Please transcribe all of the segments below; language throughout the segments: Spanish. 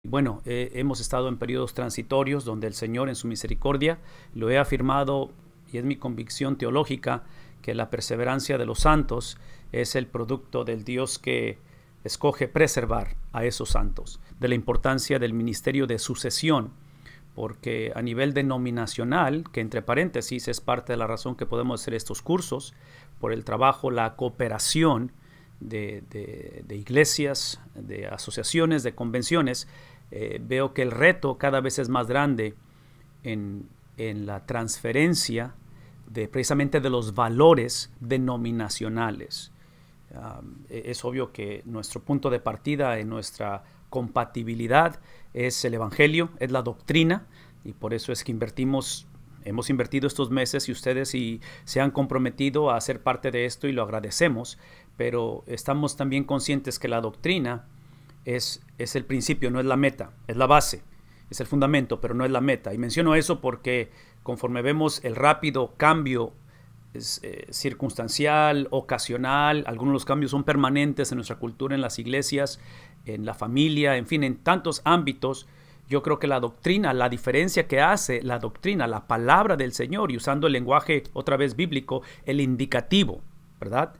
Bueno, hemos estado en periodos transitorios donde el Señor en su misericordia lo he afirmado y es mi convicción teológica que la perseverancia de los santos es el producto del Dios que escoge preservar a esos santos, de la importancia del ministerio de sucesión, porque a nivel denominacional, que entre paréntesis es parte de la razón que podemos hacer estos cursos, por el trabajo, la cooperación de iglesias, de asociaciones, de convenciones, veo que el reto cada vez es más grande en la transferencia precisamente de los valores denominacionales. Es obvio que nuestro punto de partida en nuestra compatibilidad es el Evangelio, es la doctrina, y por eso es que hemos invertido estos meses y ustedes se han comprometido a ser parte de esto y lo agradecemos, pero estamos también conscientes que la doctrina es el principio, no es la meta, es la base, es el fundamento, pero no es la meta. Y menciono eso porque conforme vemos el rápido cambio circunstancial, ocasional, algunos de los cambios son permanentes en nuestra cultura, en las iglesias, en la familia, en fin, en tantos ámbitos. Yo creo que la doctrina, la diferencia que hace la doctrina, la palabra del Señor, y usando el lenguaje otra vez bíblico, el indicativo, ¿verdad?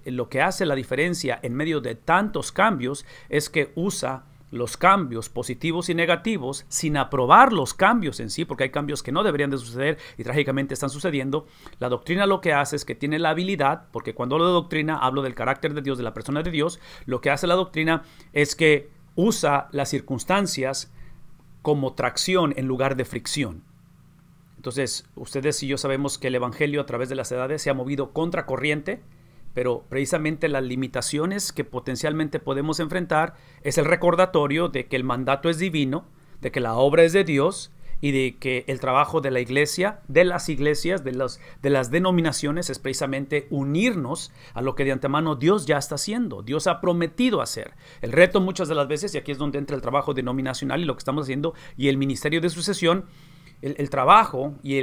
Lo que hace la diferencia en medio de tantos cambios es que usa los cambios positivos y negativos sin aprobar los cambios en sí, porque hay cambios que no deberían de suceder y trágicamente están sucediendo. La doctrina lo que hace es que tiene la habilidad, porque cuando hablo de doctrina hablo del carácter de Dios, de la persona de Dios. Lo que hace la doctrina es que usa las circunstancias como tracción en lugar de fricción. Entonces, ustedes y yo sabemos que el Evangelio a través de las edades se ha movido contra corriente, pero precisamente las limitaciones que potencialmente podemos enfrentar es el recordatorio de que el mandato es divino, de que la obra es de Dios y de que el trabajo de la iglesia, de las iglesias, de las denominaciones es precisamente unirnos a lo que de antemano Dios ya está haciendo, Dios ha prometido hacer. El reto muchas de las veces, y aquí es donde entra el trabajo denominacional y lo que estamos haciendo, y el ministerio de sucesión, el trabajo y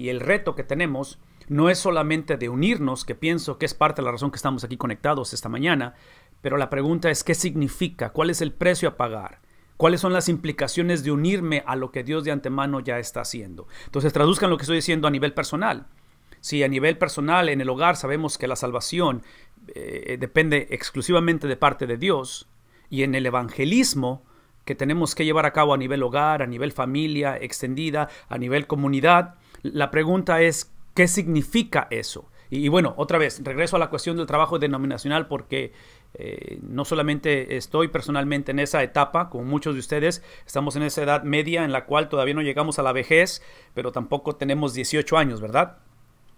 el reto que tenemos no es solamente de unirnos, que pienso que es parte de la razón que estamos aquí conectados esta mañana, pero la pregunta es ¿qué significa? ¿Cuál es el precio a pagar? ¿Cuáles son las implicaciones de unirme a lo que Dios de antemano ya está haciendo? Entonces traduzcan lo que estoy diciendo a nivel personal. Si a nivel personal en el hogar sabemos que la salvación depende exclusivamente de parte de Dios, y en el evangelismo que tenemos que llevar a cabo a nivel hogar, a nivel familia extendida, a nivel comunidad, la pregunta es ¿qué significa eso? Y bueno, otra vez, regreso a la cuestión del trabajo denominacional porque no solamente estoy personalmente en esa etapa, como muchos de ustedes, estamos en esa edad media en la cual todavía no llegamos a la vejez, pero tampoco tenemos 18 años, ¿verdad?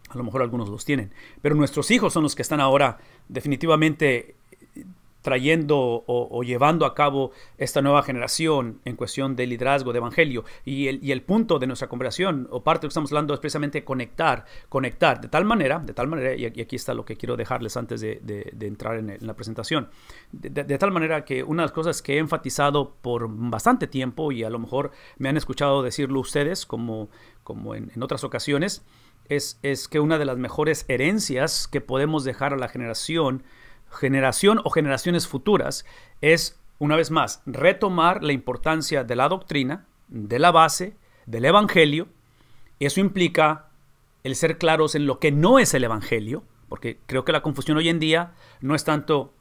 A lo mejor algunos los tienen. Pero nuestros hijos son los que están ahora definitivamente trayendo o llevando a cabo esta nueva generación en cuestión de liderazgo, de evangelio. Y el punto de nuestra conversación, o parte de lo que estamos hablando, es precisamente conectar de tal manera, y aquí está lo que quiero dejarles antes de entrar en la presentación, de tal manera que una de las cosas que he enfatizado por bastante tiempo, y a lo mejor me han escuchado decirlo ustedes, como en otras ocasiones, es que una de las mejores herencias que podemos dejar a la generación o generaciones futuras es, una vez más, retomar la importancia de la doctrina, de la base, del evangelio. Eso implica el ser claros en lo que no es el evangelio, porque creo que la confusión hoy en día no es tanto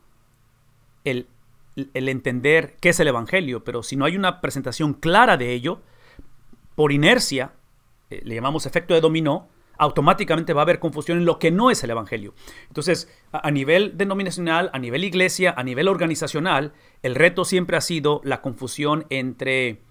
el entender qué es el evangelio, pero si no hay una presentación clara de ello, por inercia, le llamamos efecto de dominó, automáticamente va a haber confusión en lo que no es el evangelio. Entonces, a nivel denominacional, a nivel iglesia, a nivel organizacional, el reto siempre ha sido la confusión entre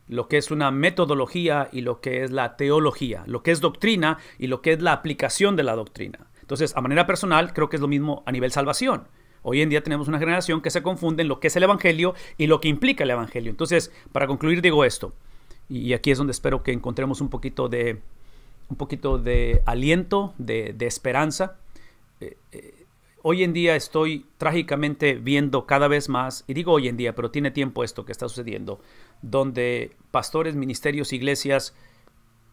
lo que es una metodología y lo que es la teología, lo que es doctrina y lo que es la aplicación de la doctrina. Entonces, a manera personal, creo que es lo mismo a nivel salvación. Hoy en día tenemos una generación que se confunde en lo que es el evangelio y lo que implica el evangelio. Entonces, para concluir, digo esto, y aquí es donde espero que encontremos un poquito de aliento, de esperanza. Hoy en día estoy trágicamente viendo cada vez más, y digo hoy en día, pero tiene tiempo esto que está sucediendo, donde pastores, ministerios, iglesias,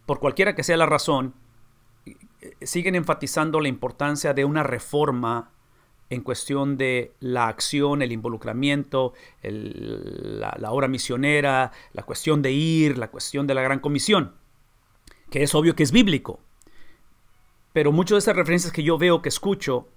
por cualquiera que sea la razón, siguen enfatizando la importancia de una reforma en cuestión de la acción, el involucramiento, la obra misionera, la cuestión de ir, la cuestión de la gran comisión, que es obvio que es bíblico. Pero muchas de estas referencias que yo veo, que escucho,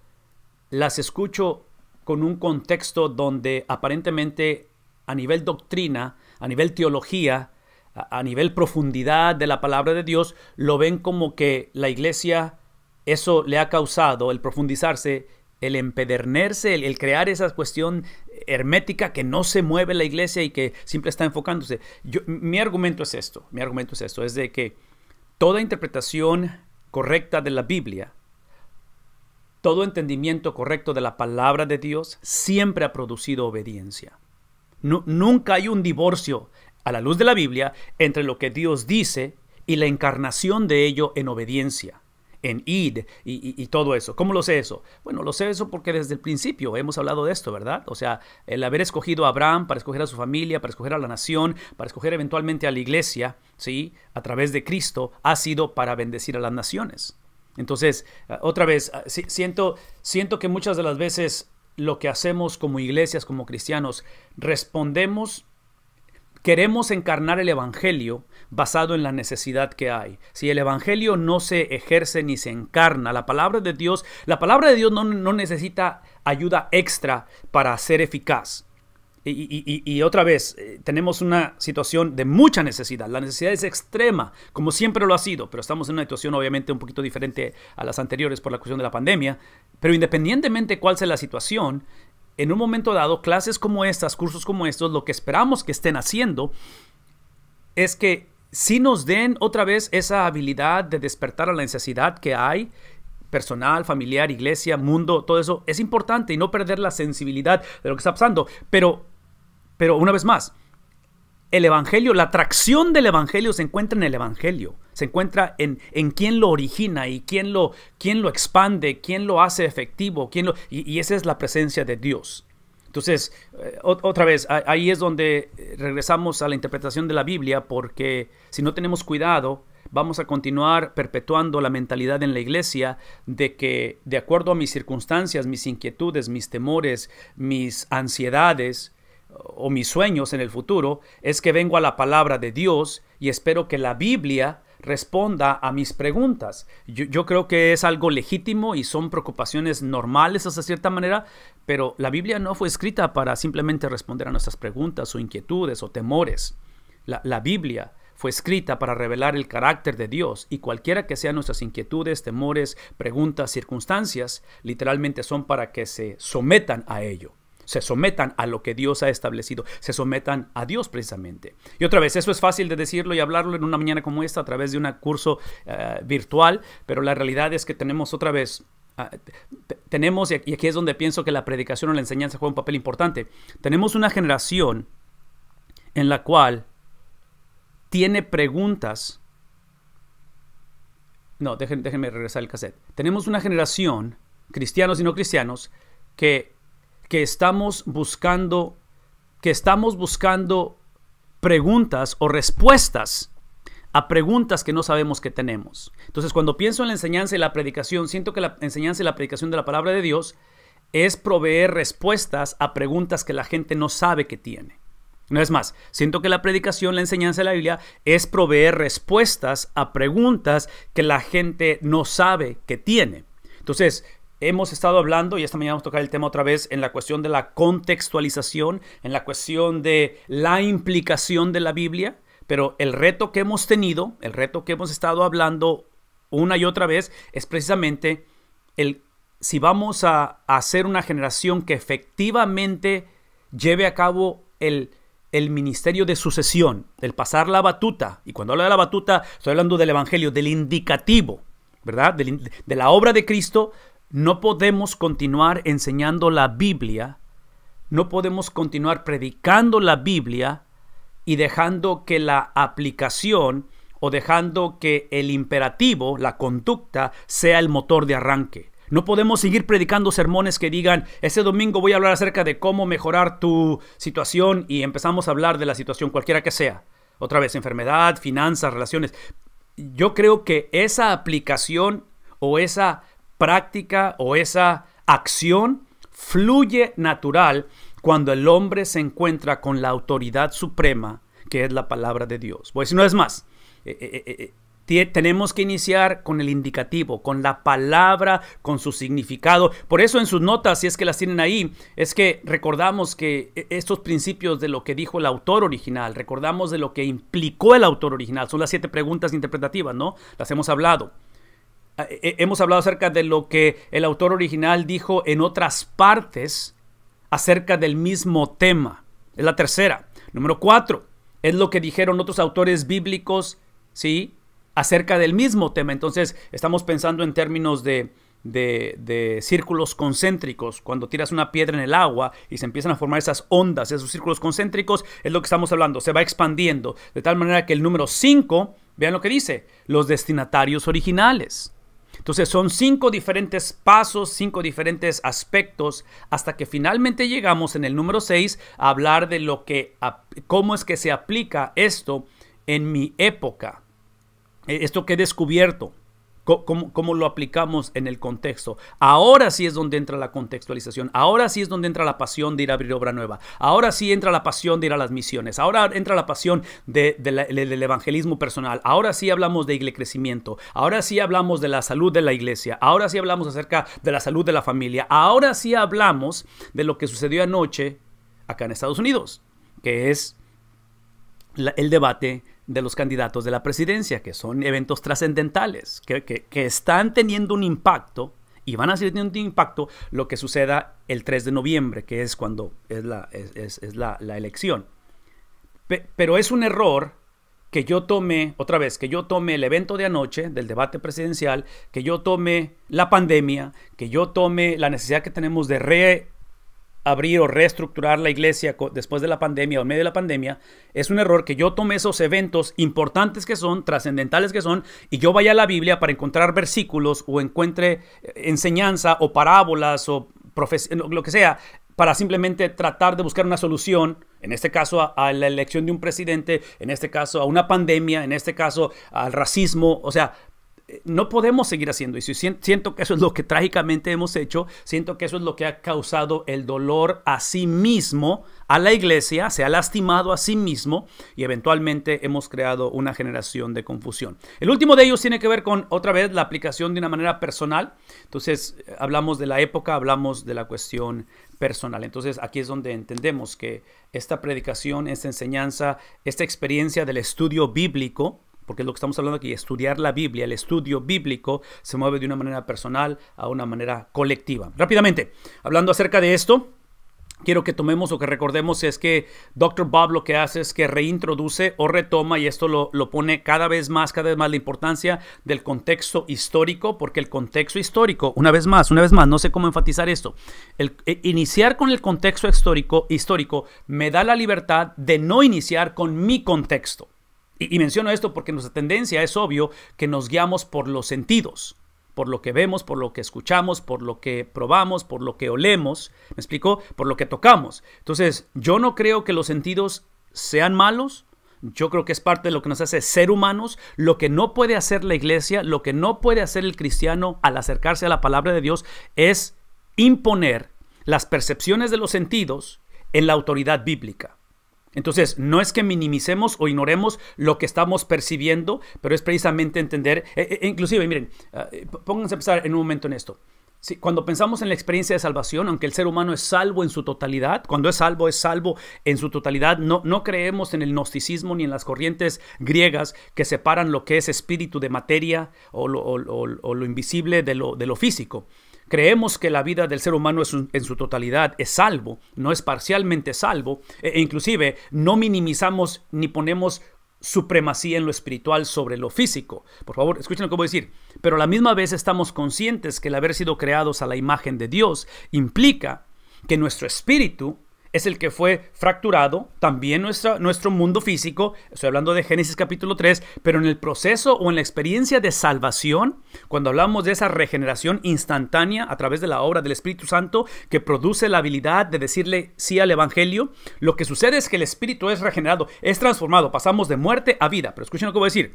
las escucho con un contexto donde aparentemente a nivel doctrina, a nivel teología, a nivel profundidad de la palabra de Dios, lo ven como que la iglesia, eso le ha causado el profundizarse, el empedernerse, el crear esa cuestión hermética que no se mueve la iglesia y que siempre está enfocándose. Mi argumento es esto, es de que toda interpretación correcta de la Biblia, todo entendimiento correcto de la palabra de Dios siempre ha producido obediencia. Nunca hay un divorcio a la luz de la Biblia entre lo que Dios dice y la encarnación de ello en obediencia, en id y todo eso. ¿Cómo lo sé eso? Bueno, lo sé eso porque desde el principio hemos hablado de esto, ¿verdad? O sea, el haber escogido a Abraham para escoger a su familia, para escoger a la nación, para escoger eventualmente a la iglesia, ¿sí? A través de Cristo, ha sido para bendecir a las naciones. Entonces, otra vez, siento que muchas de las veces lo que hacemos como iglesias, como cristianos, queremos encarnar el evangelio basado en la necesidad que hay. Si el evangelio no se ejerce ni se encarna, la palabra de Dios no necesita ayuda extra para ser eficaz. Y otra vez, tenemos una situación de mucha necesidad. La necesidad es extrema, como siempre lo ha sido, pero estamos en una situación obviamente un poquito diferente a las anteriores por la cuestión de la pandemia. Pero independientemente de cuál sea la situación, en un momento dado, clases como estas, cursos como estos, lo que esperamos que estén haciendo es que sí nos den otra vez esa habilidad de despertar a la necesidad que hay, personal, familiar, iglesia, mundo, todo eso es importante y no perder la sensibilidad de lo que está pasando. Pero una vez más, el evangelio, la atracción del evangelio se encuentra en el evangelio, se encuentra en quién lo origina y quién lo expande, quién lo hace efectivo, y esa es la presencia de Dios. Entonces, otra vez, ahí es donde regresamos a la interpretación de la Biblia, porque si no tenemos cuidado, vamos a continuar perpetuando la mentalidad en la iglesia de que, de acuerdo a mis circunstancias, mis inquietudes, mis temores, mis ansiedades o mis sueños en el futuro, es que vengo a la palabra de Dios y espero que la Biblia responda a mis preguntas. Yo creo que es algo legítimo y son preocupaciones normales hasta cierta manera, pero la Biblia no fue escrita para simplemente responder a nuestras preguntas o inquietudes o temores. La Biblia fue escrita para revelar el carácter de Dios, y cualquiera que sean nuestras inquietudes, temores, preguntas, circunstancias, literalmente son para que se sometan a ello. Se sometan a lo que Dios ha establecido, se sometan a Dios precisamente. Y otra vez, eso es fácil de decirlo y hablarlo en una mañana como esta a través de un curso virtual, pero la realidad es que tenemos otra vez, y aquí es donde pienso que la predicación o la enseñanza juega un papel importante, tenemos una generación en la cual tiene preguntas. No, déjenme regresar el cassette. Tenemos una generación, cristianos y no cristianos, que estamos buscando preguntas o respuestas a preguntas que no sabemos que tenemos. Entonces, cuando pienso en la enseñanza y la predicación, siento que la enseñanza y la predicación de la palabra de Dios es proveer respuestas a preguntas que la gente no sabe que tiene. Una vez más, siento que la predicación, la enseñanza de la Biblia es proveer respuestas a preguntas que la gente no sabe que tiene. Entonces, hemos estado hablando, y esta mañana vamos a tocar el tema otra vez, en la cuestión de la contextualización, en la cuestión de la implicación de la Biblia, pero el reto que hemos tenido, el reto que hemos estado hablando una y otra vez, es precisamente si vamos a hacer una generación que efectivamente lleve a cabo el ministerio de sucesión, el pasar la batuta. Y cuando hablo de la batuta, estoy hablando del evangelio, del indicativo, ¿verdad? De la obra de Cristo. No podemos continuar enseñando la Biblia, no podemos continuar predicando la Biblia y dejando que la aplicación o dejando que el imperativo, la conducta, sea el motor de arranque. No podemos seguir predicando sermones que digan, este domingo voy a hablar acerca de cómo mejorar tu situación, y empezamos a hablar de la situación cualquiera que sea. Otra vez, enfermedad, finanzas, relaciones. Yo creo que esa aplicación o esa práctica o esa acción fluye natural cuando el hombre se encuentra con la autoridad suprema, que es la palabra de Dios. Pues no es más. Tenemos que iniciar con el indicativo, con la palabra, con su significado. Por eso en sus notas, si es que las tienen ahí, es que recordamos que estos principios de lo que dijo el autor original, recordamos de lo que implicó el autor original. Son las 7 preguntas interpretativas, ¿no? Las hemos hablado. Hemos hablado acerca de lo que el autor original dijo en otras partes acerca del mismo tema. Es la tercera. Número 4, es lo que dijeron otros autores bíblicos, ¿sí?, acerca del mismo tema. Entonces, estamos pensando en términos de círculos concéntricos. Cuando tiras una piedra en el agua y se empiezan a formar esas ondas, esos círculos concéntricos, es lo que estamos hablando. Se va expandiendo. De tal manera que el número 5, vean lo que dice, los destinatarios originales. Entonces, son 5 diferentes pasos, 5 diferentes aspectos, hasta que finalmente llegamos en el número 6 a hablar de cómo es que se aplica esto en mi época. Esto que he descubierto, cómo lo aplicamos en el contexto. Ahora sí es donde entra la contextualización. Ahora sí es donde entra la pasión de ir a abrir obra nueva. Ahora sí entra la pasión de ir a las misiones. Ahora entra la pasión del evangelismo personal. Ahora sí hablamos de crecimiento. Ahora sí hablamos de la salud de la iglesia. Ahora sí hablamos acerca de la salud de la familia. Ahora sí hablamos de lo que sucedió anoche acá en Estados Unidos, que es el debate de los candidatos de la presidencia, que son eventos trascendentales, que están teniendo un impacto y van a seguir teniendo un impacto lo que suceda el 3 de noviembre, que es cuando es la elección. Pero es un error que yo tome, otra vez, que yo tome el evento de anoche del debate presidencial, que yo tome la pandemia, que yo tome la necesidad que tenemos de reabrir o reestructurar la iglesia después de la pandemia o en medio de la pandemia. Es un error que yo tome esos eventos importantes que son, trascendentales que son, y yo vaya a la Biblia para encontrar versículos o encuentre enseñanza o parábolas o lo que sea, para simplemente tratar de buscar una solución, en este caso a la elección de un presidente, en este caso a una pandemia, en este caso al racismo. O sea, no podemos seguir haciendo eso. Siento que eso es lo que trágicamente hemos hecho. Siento que eso es lo que ha causado el dolor a sí mismo, a la iglesia. Se ha lastimado a sí mismo y eventualmente hemos creado una generación de confusión. El último de ellos tiene que ver con, otra vez, la aplicación de una manera personal. Entonces, hablamos de la época, hablamos de la cuestión personal. Entonces, aquí es donde entendemos que esta predicación, esta enseñanza, esta experiencia del estudio bíblico, porque es lo que estamos hablando aquí, estudiar la Biblia, el estudio bíblico se mueve de una manera personal a una manera colectiva. Rápidamente, hablando acerca de esto, quiero que tomemos o que recordemos es que Dr. Bob lo que hace es que reintroduce o retoma, y esto lo pone cada vez más la importancia del contexto histórico, porque el contexto histórico, una vez más, no sé cómo enfatizar esto, iniciar con el contexto histórico me da la libertad de no iniciar con mi contexto. Y menciono esto porque nuestra tendencia es obvio que nos guiamos por los sentidos, por lo que vemos, por lo que escuchamos, por lo que probamos, por lo que olemos, ¿me explico? Por lo que tocamos. Entonces, yo no creo que los sentidos sean malos. Yo creo que es parte de lo que nos hace ser humanos. Lo que no puede hacer la iglesia, lo que no puede hacer el cristiano al acercarse a la palabra de Dios es imponer las percepciones de los sentidos en la autoridad bíblica. Entonces, no es que minimicemos o ignoremos lo que estamos percibiendo, pero es precisamente entender, inclusive, miren, pónganse a pensar en un momento en esto. Sí, cuando pensamos en la experiencia de salvación, aunque el ser humano es salvo en su totalidad, cuando es salvo en su totalidad, no creemos en el gnosticismo ni en las corrientes griegas que separan lo que es espíritu de materia o lo invisible de lo físico. Creemos que la vida del ser humano en su totalidad es salvo, no es parcialmente salvo, e inclusive no minimizamos ni ponemos supremacía en lo espiritual sobre lo físico. Por favor, escuchen lo que voy a decir. Pero a la misma vez estamos conscientes que el haber sido creados a la imagen de Dios implica que nuestro espíritu es el que fue fracturado, también nuestro mundo físico. Estoy hablando de Génesis capítulo 3, pero en el proceso o en la experiencia de salvación, cuando hablamos de esa regeneración instantánea a través de la obra del Espíritu Santo que produce la habilidad de decirle sí al Evangelio, lo que sucede es que el espíritu es regenerado, es transformado, pasamos de muerte a vida. Pero escuchen lo que voy a decir.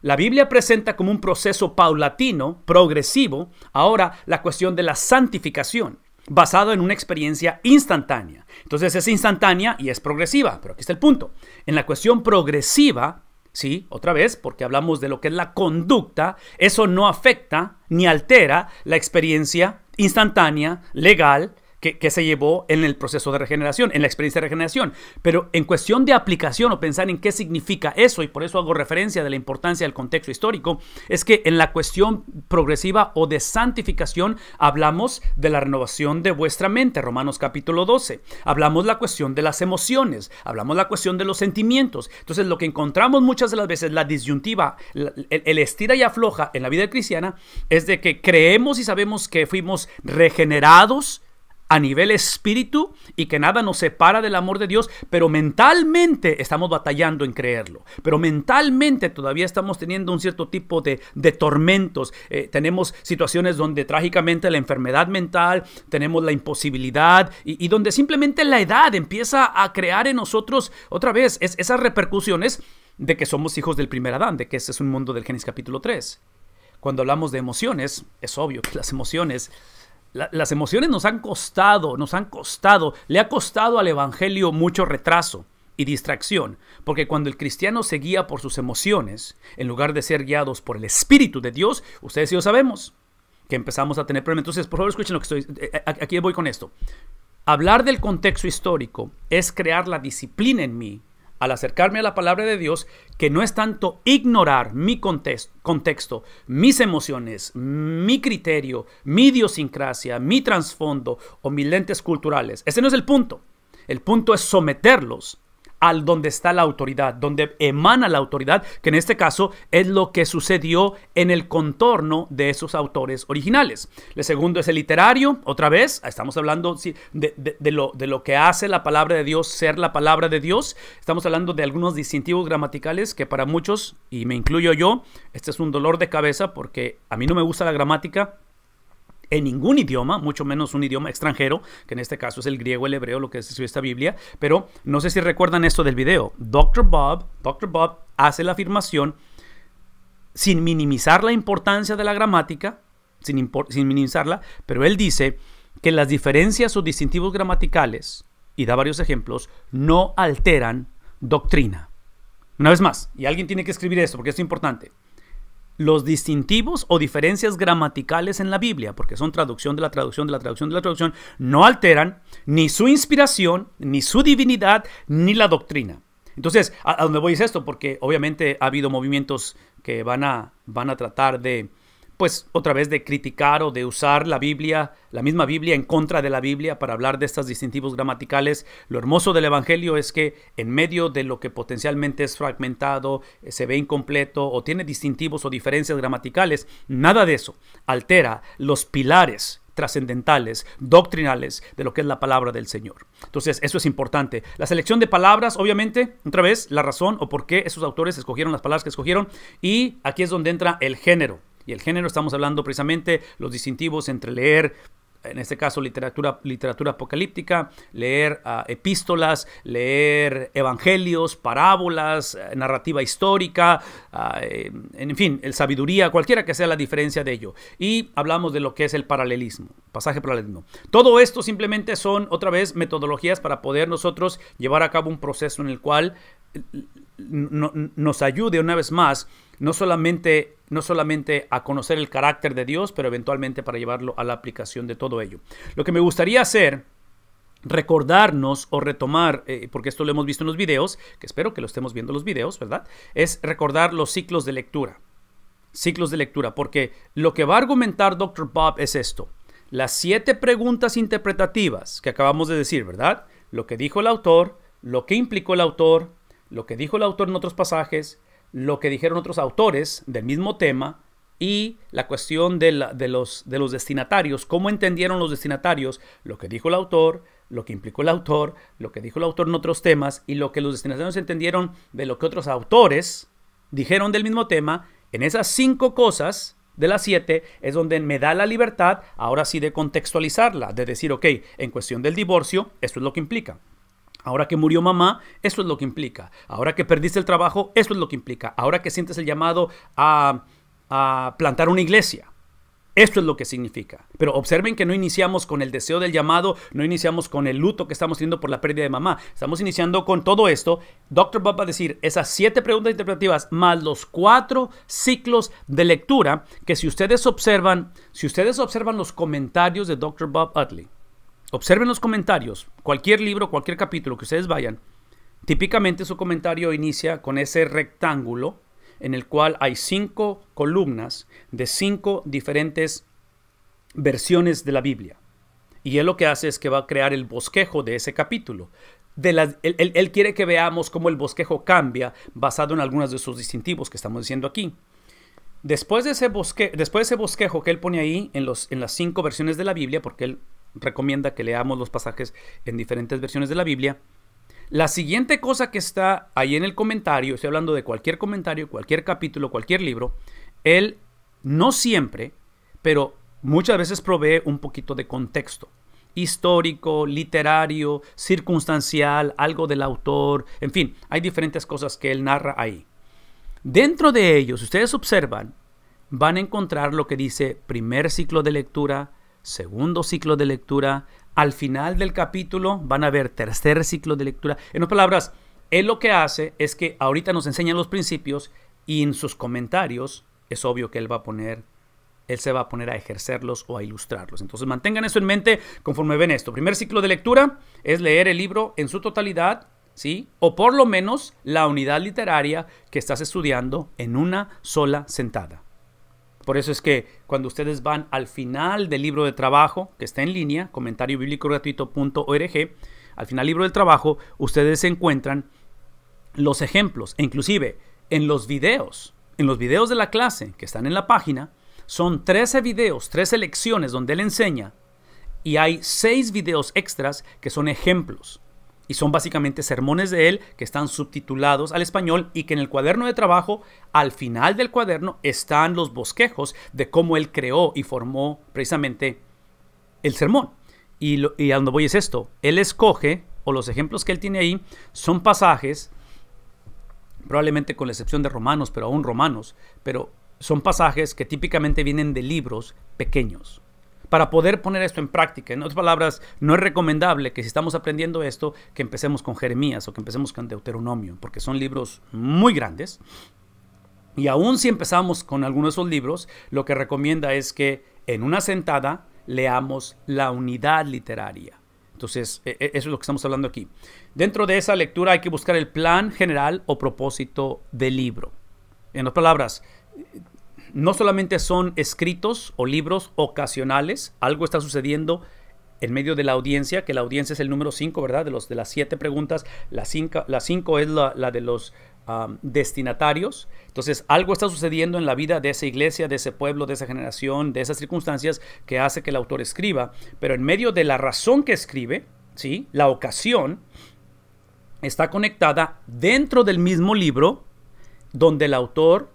La Biblia presenta como un proceso paulatino, progresivo, ahora la cuestión de la santificación. basado en una experiencia instantánea. Entonces es instantánea y es progresiva, pero aquí está el punto. En la cuestión progresiva, sí, otra vez, porque hablamos de lo que es la conducta, eso no afecta ni altera la experiencia instantánea, legal, que se llevó en el proceso de regeneración, en la experiencia de regeneración. Pero en cuestión de aplicación o pensar en qué significa eso, y por eso hago referencia de la importancia del contexto histórico, es que en la cuestión progresiva o de santificación hablamos de la renovación de vuestra mente, Romanos capítulo 12. Hablamos la cuestión de las emociones, hablamos la cuestión de los sentimientos. Entonces lo que encontramos muchas de las veces, la disyuntiva, el estira y afloja en la vida cristiana, es de que creemos y sabemos que fuimos regenerados a nivel espíritu y que nada nos separa del amor de Dios, pero mentalmente estamos batallando en creerlo. Pero mentalmente todavía estamos teniendo un cierto tipo de tormentos. Tenemos situaciones donde trágicamente la enfermedad mental, tenemos la imposibilidad y donde simplemente la edad empieza a crear en nosotros otra vez esas repercusiones de que somos hijos del primer Adán, de que ese es un mundo del Génesis capítulo 3. Cuando hablamos de emociones, es obvio que las emociones nos han costado, le ha costado al evangelio mucho retraso y distracción, porque cuando el cristiano se guía por sus emociones, en lugar de ser guiados por el Espíritu de Dios, ustedes y yo sabemos que empezamos a tener problemas. Entonces, por favor, escuchen lo que aquí voy con esto. Hablar del contexto histórico es crear la disciplina en mí, al acercarme a la palabra de Dios, que no es tanto ignorar mi contexto, mis emociones, mi criterio, mi idiosincrasia, mi trasfondo o mis lentes culturales. Ese no es el punto. El punto es someterlos al donde está la autoridad, donde emana la autoridad, que en este caso es lo que sucedió en el contorno de esos autores originales. El segundo es el literario, otra vez, estamos hablando de lo que hace la palabra de Dios ser la palabra de Dios. Estamos hablando de algunos distintivos gramaticales que para muchos, y me incluyo yo, este es un dolor de cabeza porque a mí no me gusta la gramática en ningún idioma, mucho menos un idioma extranjero, que en este caso es el griego, el hebreo, lo que es esta Biblia. Pero no sé si recuerdan esto del video. Dr. Bob hace la afirmación sin minimizar la importancia de la gramática, sin minimizarla, pero él dice que las diferencias o distintivos gramaticales, y da varios ejemplos, no alteran doctrina. Una vez más, y alguien tiene que escribir esto porque esto es importante. Los distintivos o diferencias gramaticales en la Biblia, porque son traducción de la traducción, no alteran ni su inspiración, ni su divinidad, ni la doctrina. Entonces, ¿a dónde voy es esto? Porque obviamente ha habido movimientos que van a tratar de, pues otra vez, de criticar o de usar la Biblia, la misma Biblia, en contra de la Biblia para hablar de estos distintivos gramaticales. Lo hermoso del evangelio es que en medio de lo que potencialmente es fragmentado, se ve incompleto o tiene distintivos o diferencias gramaticales, nada de eso altera los pilares trascendentales, doctrinales de lo que es la palabra del Señor. Entonces, eso es importante. La selección de palabras, obviamente, otra vez, la razón o por qué esos autores escogieron las palabras que escogieron, y aquí es donde entra el género. Y el género, estamos hablando precisamente los distintivos entre leer, en este caso literatura apocalíptica, leer epístolas, leer evangelios, parábolas, narrativa histórica, en fin, el sabiduría, cualquiera que sea la diferencia de ello. Y hablamos de lo que es el paralelismo, pasaje paralelismo. Todo esto simplemente son, otra vez, metodologías para poder nosotros llevar a cabo un proceso en el cual nos ayude una vez más, no solamente a conocer el carácter de Dios, pero eventualmente para llevarlo a la aplicación de todo ello. Lo que me gustaría hacer, recordarnos o retomar, porque esto lo hemos visto en los videos, que espero que lo estemos viendo los videos, ¿verdad? Es recordar los ciclos de lectura. Ciclos de lectura, porque lo que va a argumentar Dr. Bob es esto. Las 7 preguntas interpretativas que acabamos de decir, ¿verdad? Lo que dijo el autor, lo que implicó el autor, lo que dijo el autor en otros pasajes, lo que dijeron otros autores del mismo tema, y la cuestión de los destinatarios, cómo entendieron los destinatarios lo que dijo el autor, lo que implicó el autor, lo que dijo el autor en otros temas, y lo que los destinatarios entendieron de lo que otros autores dijeron del mismo tema. En esas 5 cosas de las 7 es donde me da la libertad, ahora sí, de contextualizarla, de decir, ok, en cuestión del divorcio, esto es lo que implica. Ahora que murió mamá, eso es lo que implica. Ahora que perdiste el trabajo, eso es lo que implica. Ahora que sientes el llamado a plantar una iglesia, Esto es lo que significa. Pero observen que no iniciamos con el deseo del llamado, no iniciamos con el luto que estamos teniendo por la pérdida de mamá. Estamos iniciando con todo esto. Dr. Bob va a decir esas 7 preguntas interpretativas más los 4 ciclos de lectura que si ustedes observan los comentarios de Dr. Bob Utley, observen los comentarios, cualquier libro, cualquier capítulo que ustedes vayan, típicamente su comentario inicia con ese rectángulo en el cual hay 5 columnas de 5 diferentes versiones de la Biblia. Y él lo que hace es que va a crear el bosquejo de ese capítulo. Él quiere que veamos cómo el bosquejo cambia basado en algunos de sus distintivos que estamos diciendo aquí. Después de ese bosquejo que él pone ahí en las 5 versiones de la Biblia, porque él recomienda que leamos los pasajes en diferentes versiones de la Biblia, la siguiente cosa que está ahí en el comentario, estoy hablando de cualquier comentario, cualquier capítulo, cualquier libro, él no siempre, pero muchas veces provee un poquito de contexto histórico, literario, circunstancial, algo del autor, en fin, hay diferentes cosas que él narra ahí. Dentro de ellos, si ustedes observan, van a encontrar lo que dice primer ciclo de lectura, segundo ciclo de lectura. Al final del capítulo van a ver tercer ciclo de lectura. En otras palabras, él lo que hace es que ahorita nos enseña los principios y en sus comentarios es obvio que él se va a poner a ejercerlos o a ilustrarlos. Entonces mantengan eso en mente conforme ven esto. Primer ciclo de lectura es leer el libro en su totalidad, ¿sí? O por lo menos la unidad literaria que estás estudiando en una sola sentada. Por eso es que cuando ustedes van al final del libro de trabajo, que está en línea, comentariobiblicogratuito.org, al final del libro del trabajo, ustedes encuentran los ejemplos. E inclusive en los videos de la clase que están en la página, son 13 videos, 13 lecciones donde él enseña. Y hay 6 videos extras que son ejemplos. Y son básicamente sermones de él que están subtitulados al español y que en el cuaderno de trabajo, al final del cuaderno, están los bosquejos de cómo él creó y formó precisamente el sermón. Y a donde voy es esto. Él escoge, o los ejemplos que él tiene ahí, son pasajes, probablemente con la excepción de Romanos, pero aún Romanos, pero son pasajes que típicamente vienen de libros pequeños. Para poder poner esto en práctica, en otras palabras, no es recomendable que si estamos aprendiendo esto, que empecemos con Jeremías o que empecemos con Deuteronomio, porque son libros muy grandes. Y aún si empezamos con alguno de esos libros, lo que recomienda es que en una sentada leamos la unidad literaria. Entonces, eso es lo que estamos hablando aquí. Dentro de esa lectura hay que buscar el plan general o propósito del libro. En otras palabras, no solamente son escritos o libros ocasionales, algo está sucediendo en medio de la audiencia, que la audiencia es el número 5, ¿verdad? De las 7 preguntas, la 5 es la de los destinatarios. Entonces, algo está sucediendo en la vida de esa iglesia, de ese pueblo, de esa generación, de esas circunstancias que hace que el autor escriba. Pero en medio de la razón que escribe, ¿sí? La ocasión está conectada dentro del mismo libro, donde el autor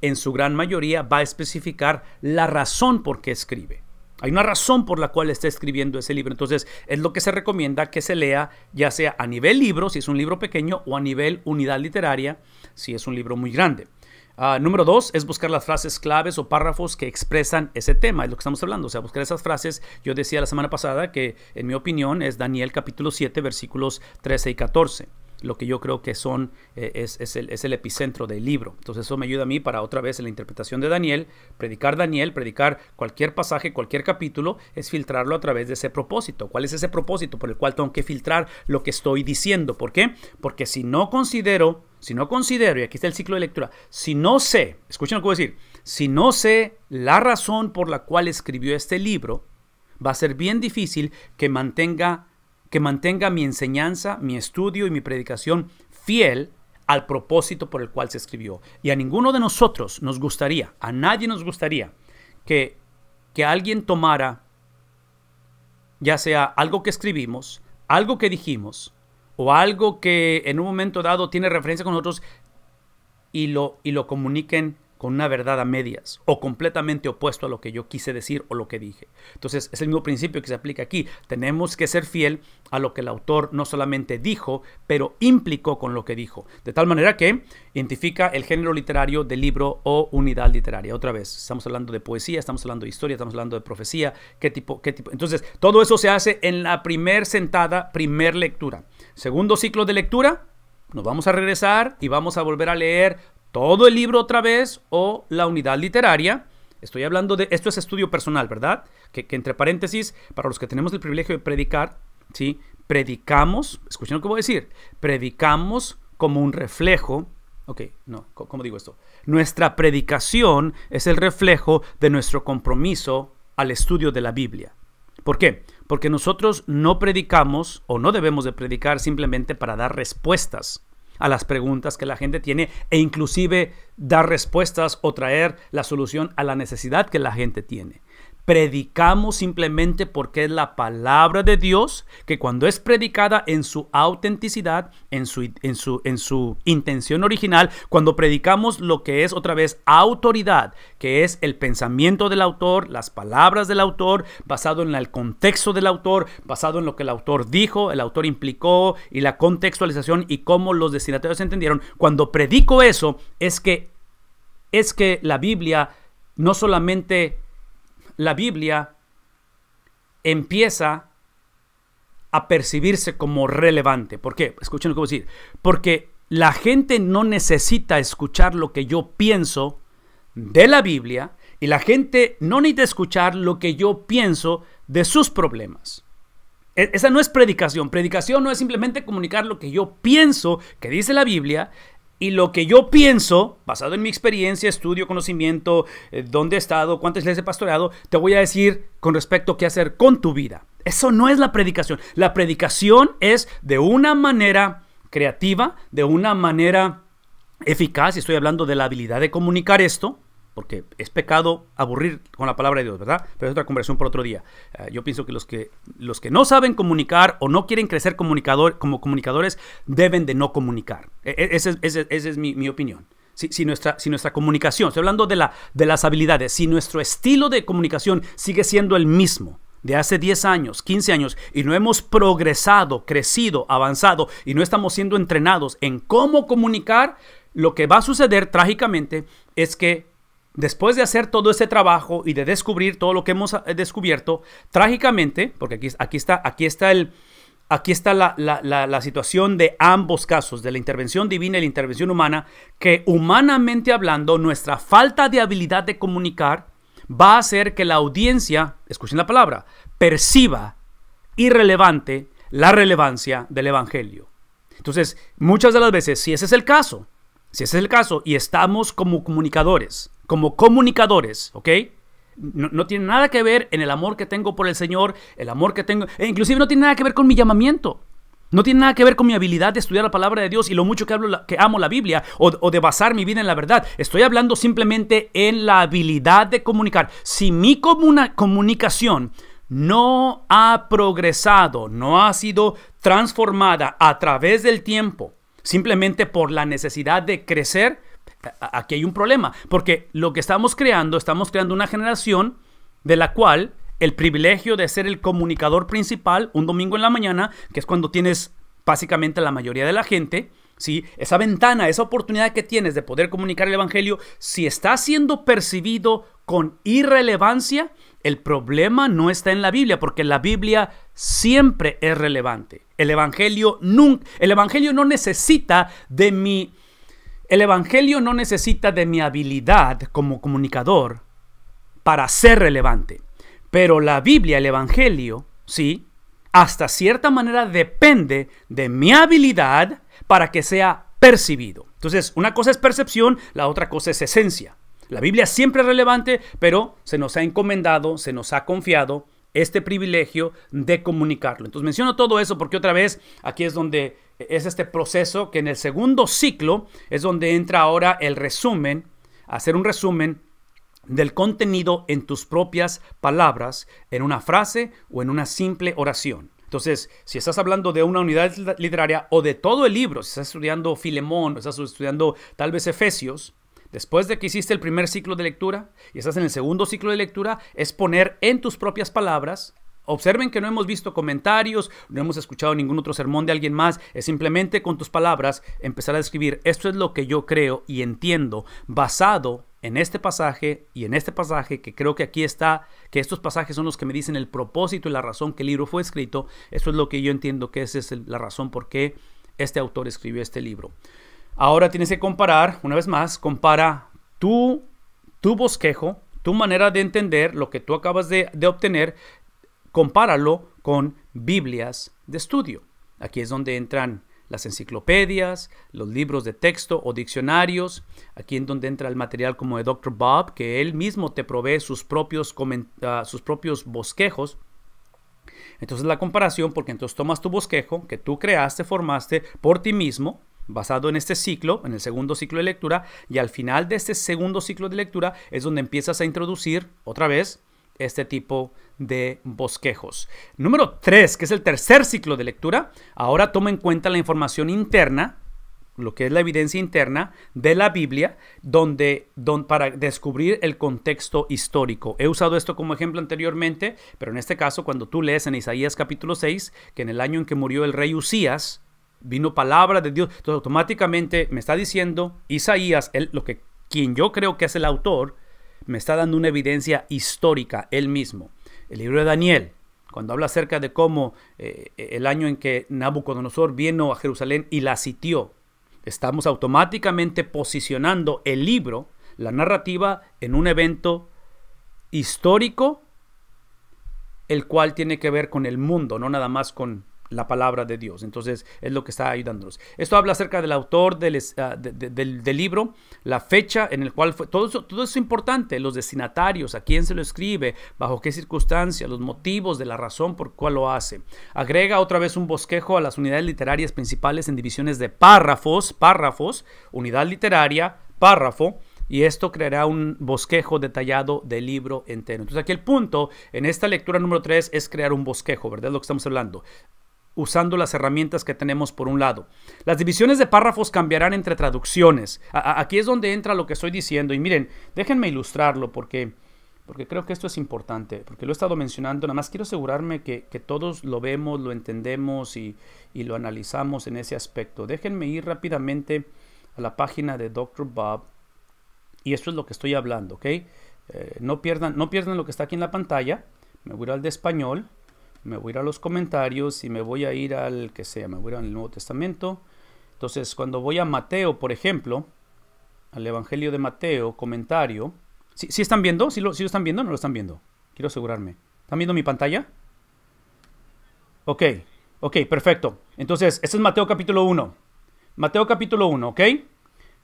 en su gran mayoría va a especificar la razón por qué escribe. Hay una razón por la cual está escribiendo ese libro. Entonces, es lo que se recomienda que se lea, ya sea a nivel libro, si es un libro pequeño, o a nivel unidad literaria, si es un libro muy grande. Número 2 es buscar las frases claves o párrafos que expresan ese tema, es lo que estamos hablando. O sea, buscar esas frases. Yo decía la semana pasada que, en mi opinión, es Daniel capítulo 7, versículos 13 y 14. Lo que yo creo que es el epicentro del libro. Entonces eso me ayuda a mí para otra vez en la interpretación de Daniel, predicar cualquier pasaje, cualquier capítulo, es filtrarlo a través de ese propósito. ¿Cuál es ese propósito por el cual tengo que filtrar lo que estoy diciendo? ¿Por qué? Porque si no considero, y aquí está el ciclo de lectura, si no sé, escuchen lo que voy a decir, si no sé la razón por la cual escribió este libro, va a ser bien difícil que mantenga mi enseñanza, mi estudio y mi predicación fiel al propósito por el cual se escribió. Y a ninguno de nosotros nos gustaría, a nadie nos gustaría que alguien tomara, ya sea algo que escribimos, algo que dijimos, o algo que en un momento dado tiene referencia con nosotros y lo comuniquen con una verdad a medias o completamente opuesto a lo que yo quise decir o lo que dije. Entonces es el mismo principio que se aplica aquí. Tenemos que ser fiel a lo que el autor no solamente dijo, pero implicó con lo que dijo. De tal manera que identifica el género literario del libro o unidad literaria. Otra vez, estamos hablando de poesía, estamos hablando de historia, estamos hablando de profecía, qué tipo. Entonces todo eso se hace en la primer sentada, primer lectura. Segundo ciclo de lectura, nos vamos a regresar y vamos a volver a leer todo el libro otra vez o la unidad literaria. Estoy hablando de, esto es estudio personal, ¿verdad? Que entre paréntesis, para los que tenemos el privilegio de predicar, ¿sí? Predicamos, escuchen lo que voy a decir, predicamos como un reflejo. Ok, no, ¿cómo digo esto? Nuestra predicación es el reflejo de nuestro compromiso al estudio de la Biblia. ¿Por qué? Porque nosotros no predicamos o no debemos de predicar simplemente para dar respuestas a las preguntas que la gente tiene e inclusive dar respuestas o traer la solución a la necesidad que la gente tiene. Predicamos simplemente porque es la palabra de Dios que cuando es predicada en su autenticidad, en su intención original, cuando predicamos lo que es otra vez autoridad, que es el pensamiento del autor, las palabras del autor, basado en el contexto del autor, basado en lo que el autor dijo, el autor implicó y la contextualización y cómo los destinatarios entendieron. Cuando predico eso es que la Biblia no solamente... La Biblia empieza a percibirse como relevante. ¿Por qué? Escuchen lo que voy a decir. Porque la gente no necesita escuchar lo que yo pienso de la Biblia y la gente no necesita escuchar lo que yo pienso de sus problemas. Esa no es predicación. Predicación no es simplemente comunicar lo que yo pienso que dice la Biblia. Y lo que yo pienso, basado en mi experiencia, estudio, conocimiento, dónde he estado, cuántas veces he pastoreado, te voy a decir con respecto a qué hacer con tu vida. Eso no es la predicación. La predicación es de una manera creativa, de una manera eficaz. Y estoy hablando de la habilidad de comunicar esto, porque es pecado aburrir con la palabra de Dios, ¿verdad? Pero es otra conversación por otro día. Yo pienso que los que no saben comunicar o no quieren crecer como comunicadores deben de no comunicar. Esa es mi opinión. Si nuestra comunicación, estoy hablando de las habilidades, si nuestro estilo de comunicación sigue siendo el mismo de hace 10 años, 15 años, y no hemos progresado, crecido, avanzado, y no estamos siendo entrenados en cómo comunicar, lo que va a suceder trágicamente es que después de hacer todo ese trabajo y de descubrir todo lo que hemos descubierto, trágicamente, porque aquí está la situación de ambos casos, de la intervención divina y la intervención humana, que humanamente hablando, nuestra falta de habilidad de comunicar va a hacer que la audiencia, escuchen la palabra, perciba irrelevante la relevancia del evangelio. Entonces, muchas de las veces, si ese es el caso y estamos como comunicadores, ¿ok? No tiene nada que ver en el amor que tengo por el Señor, el amor que tengo, e inclusive no tiene nada que ver con mi llamamiento. No tiene nada que ver con mi habilidad de estudiar la palabra de Dios y lo mucho que amo la Biblia o de basar mi vida en la verdad. Estoy hablando simplemente en la habilidad de comunicar. Si mi comunicación no ha progresado, no ha sido transformada a través del tiempo, simplemente por la necesidad de crecer, aquí hay un problema, porque lo que estamos creando una generación de la cual el privilegio de ser el comunicador principal un domingo en la mañana, que es cuando tienes básicamente la mayoría de la gente, ¿sí? Esa ventana, esa oportunidad que tienes de poder comunicar el evangelio, si está siendo percibido con irrelevancia, el problema no está en la Biblia, porque la Biblia siempre es relevante. El evangelio no necesita de mi habilidad como comunicador para ser relevante. Pero la Biblia, el evangelio, sí, hasta cierta manera depende de mi habilidad para que sea percibido. Entonces, una cosa es percepción, la otra cosa es esencia. La Biblia siempre es relevante, pero se nos ha encomendado, se nos ha confiado este privilegio de comunicarlo. Entonces menciono todo eso porque otra vez aquí es donde es este proceso que en el segundo ciclo es donde entra ahora el resumen, hacer un resumen del contenido en tus propias palabras, en una frase o en una simple oración. Entonces, si estás hablando de una unidad literaria o de todo el libro, si estás estudiando Filemón o estás estudiando tal vez Efesios, Después de que hiciste el primer ciclo de lectura y estás en el segundo ciclo de lectura, es poner en tus propias palabras. Observen que no hemos visto comentarios, no hemos escuchado ningún otro sermón de alguien más. Es simplemente con tus palabras empezar a describir: esto es lo que yo creo y entiendo basado en este pasaje y en este pasaje, que creo que aquí está, que estos pasajes son los que me dicen el propósito y la razón que el libro fue escrito. Esto es lo que yo entiendo que esa es la razón por qué este autor escribió este libro. Ahora tienes que comparar, una vez más, compara tu bosquejo, tu manera de entender lo que tú acabas de obtener. Compáralo con Biblias de estudio. Aquí es donde entran las enciclopedias, los libros de texto o diccionarios. Aquí es donde entra el material como de Dr. Bob, que él mismo te provee sus propios bosquejos. Entonces la comparación, porque entonces tomas tu bosquejo que tú creaste, formaste por ti mismo, basado en este ciclo, en el segundo ciclo de lectura, y al final de este segundo ciclo de lectura es donde empiezas a introducir otra vez este tipo de bosquejos. Número 3, que es el tercer ciclo de lectura, ahora toma en cuenta la información interna, lo que es la evidencia interna de la Biblia, para descubrir el contexto histórico. He usado esto como ejemplo anteriormente, pero en este caso, cuando tú lees en Isaías capítulo 6, que en el año en que murió el rey Usías, vino palabra de Dios, entonces automáticamente me está diciendo Isaías, quien yo creo que es el autor, me está dando una evidencia histórica él mismo. El libro de Daniel, cuando habla acerca de cómo el año en que Nabucodonosor vino a Jerusalén y la sitió, estamos automáticamente posicionando el libro, la narrativa, en un evento histórico, el cual tiene que ver con el mundo, no nada más con la palabra de Dios. Entonces es lo que está ayudándonos. Esto habla acerca del autor del libro, la fecha en el cual fue, todo eso es importante, los destinatarios, a quién se lo escribe, bajo qué circunstancias, los motivos de la razón por cuál lo hace. Agrega otra vez un bosquejo a las unidades literarias principales en divisiones de párrafos, unidad literaria, párrafo, y esto creará un bosquejo detallado del libro entero. Entonces aquí el punto en esta lectura número 3 es crear un bosquejo, ¿verdad? Es lo que estamos hablando, usando las herramientas que tenemos por un lado. Las divisiones de párrafos cambiarán entre traducciones. Aquí es donde entra lo que estoy diciendo. Y miren, déjenme ilustrarlo porque creo que esto es importante, porque lo he estado mencionando. Nada más quiero asegurarme que todos lo vemos, lo entendemos y lo analizamos en ese aspecto. Déjenme ir rápidamente a la página de Dr. Bob. Y esto es lo que estoy hablando, ¿ok? No pierdan lo que está aquí en la pantalla. Me voy a ir al de español. Me voy a ir a los comentarios y me voy a ir al que sea, me voy a ir al Nuevo Testamento. Entonces, cuando voy a Mateo, por ejemplo, al Evangelio de Mateo, comentario. ¿Sí están viendo? ¿Sí lo están viendo o no lo están viendo? Quiero asegurarme. ¿Están viendo mi pantalla? Ok, perfecto. Entonces, este es Mateo capítulo 1. Mateo capítulo 1, ¿ok?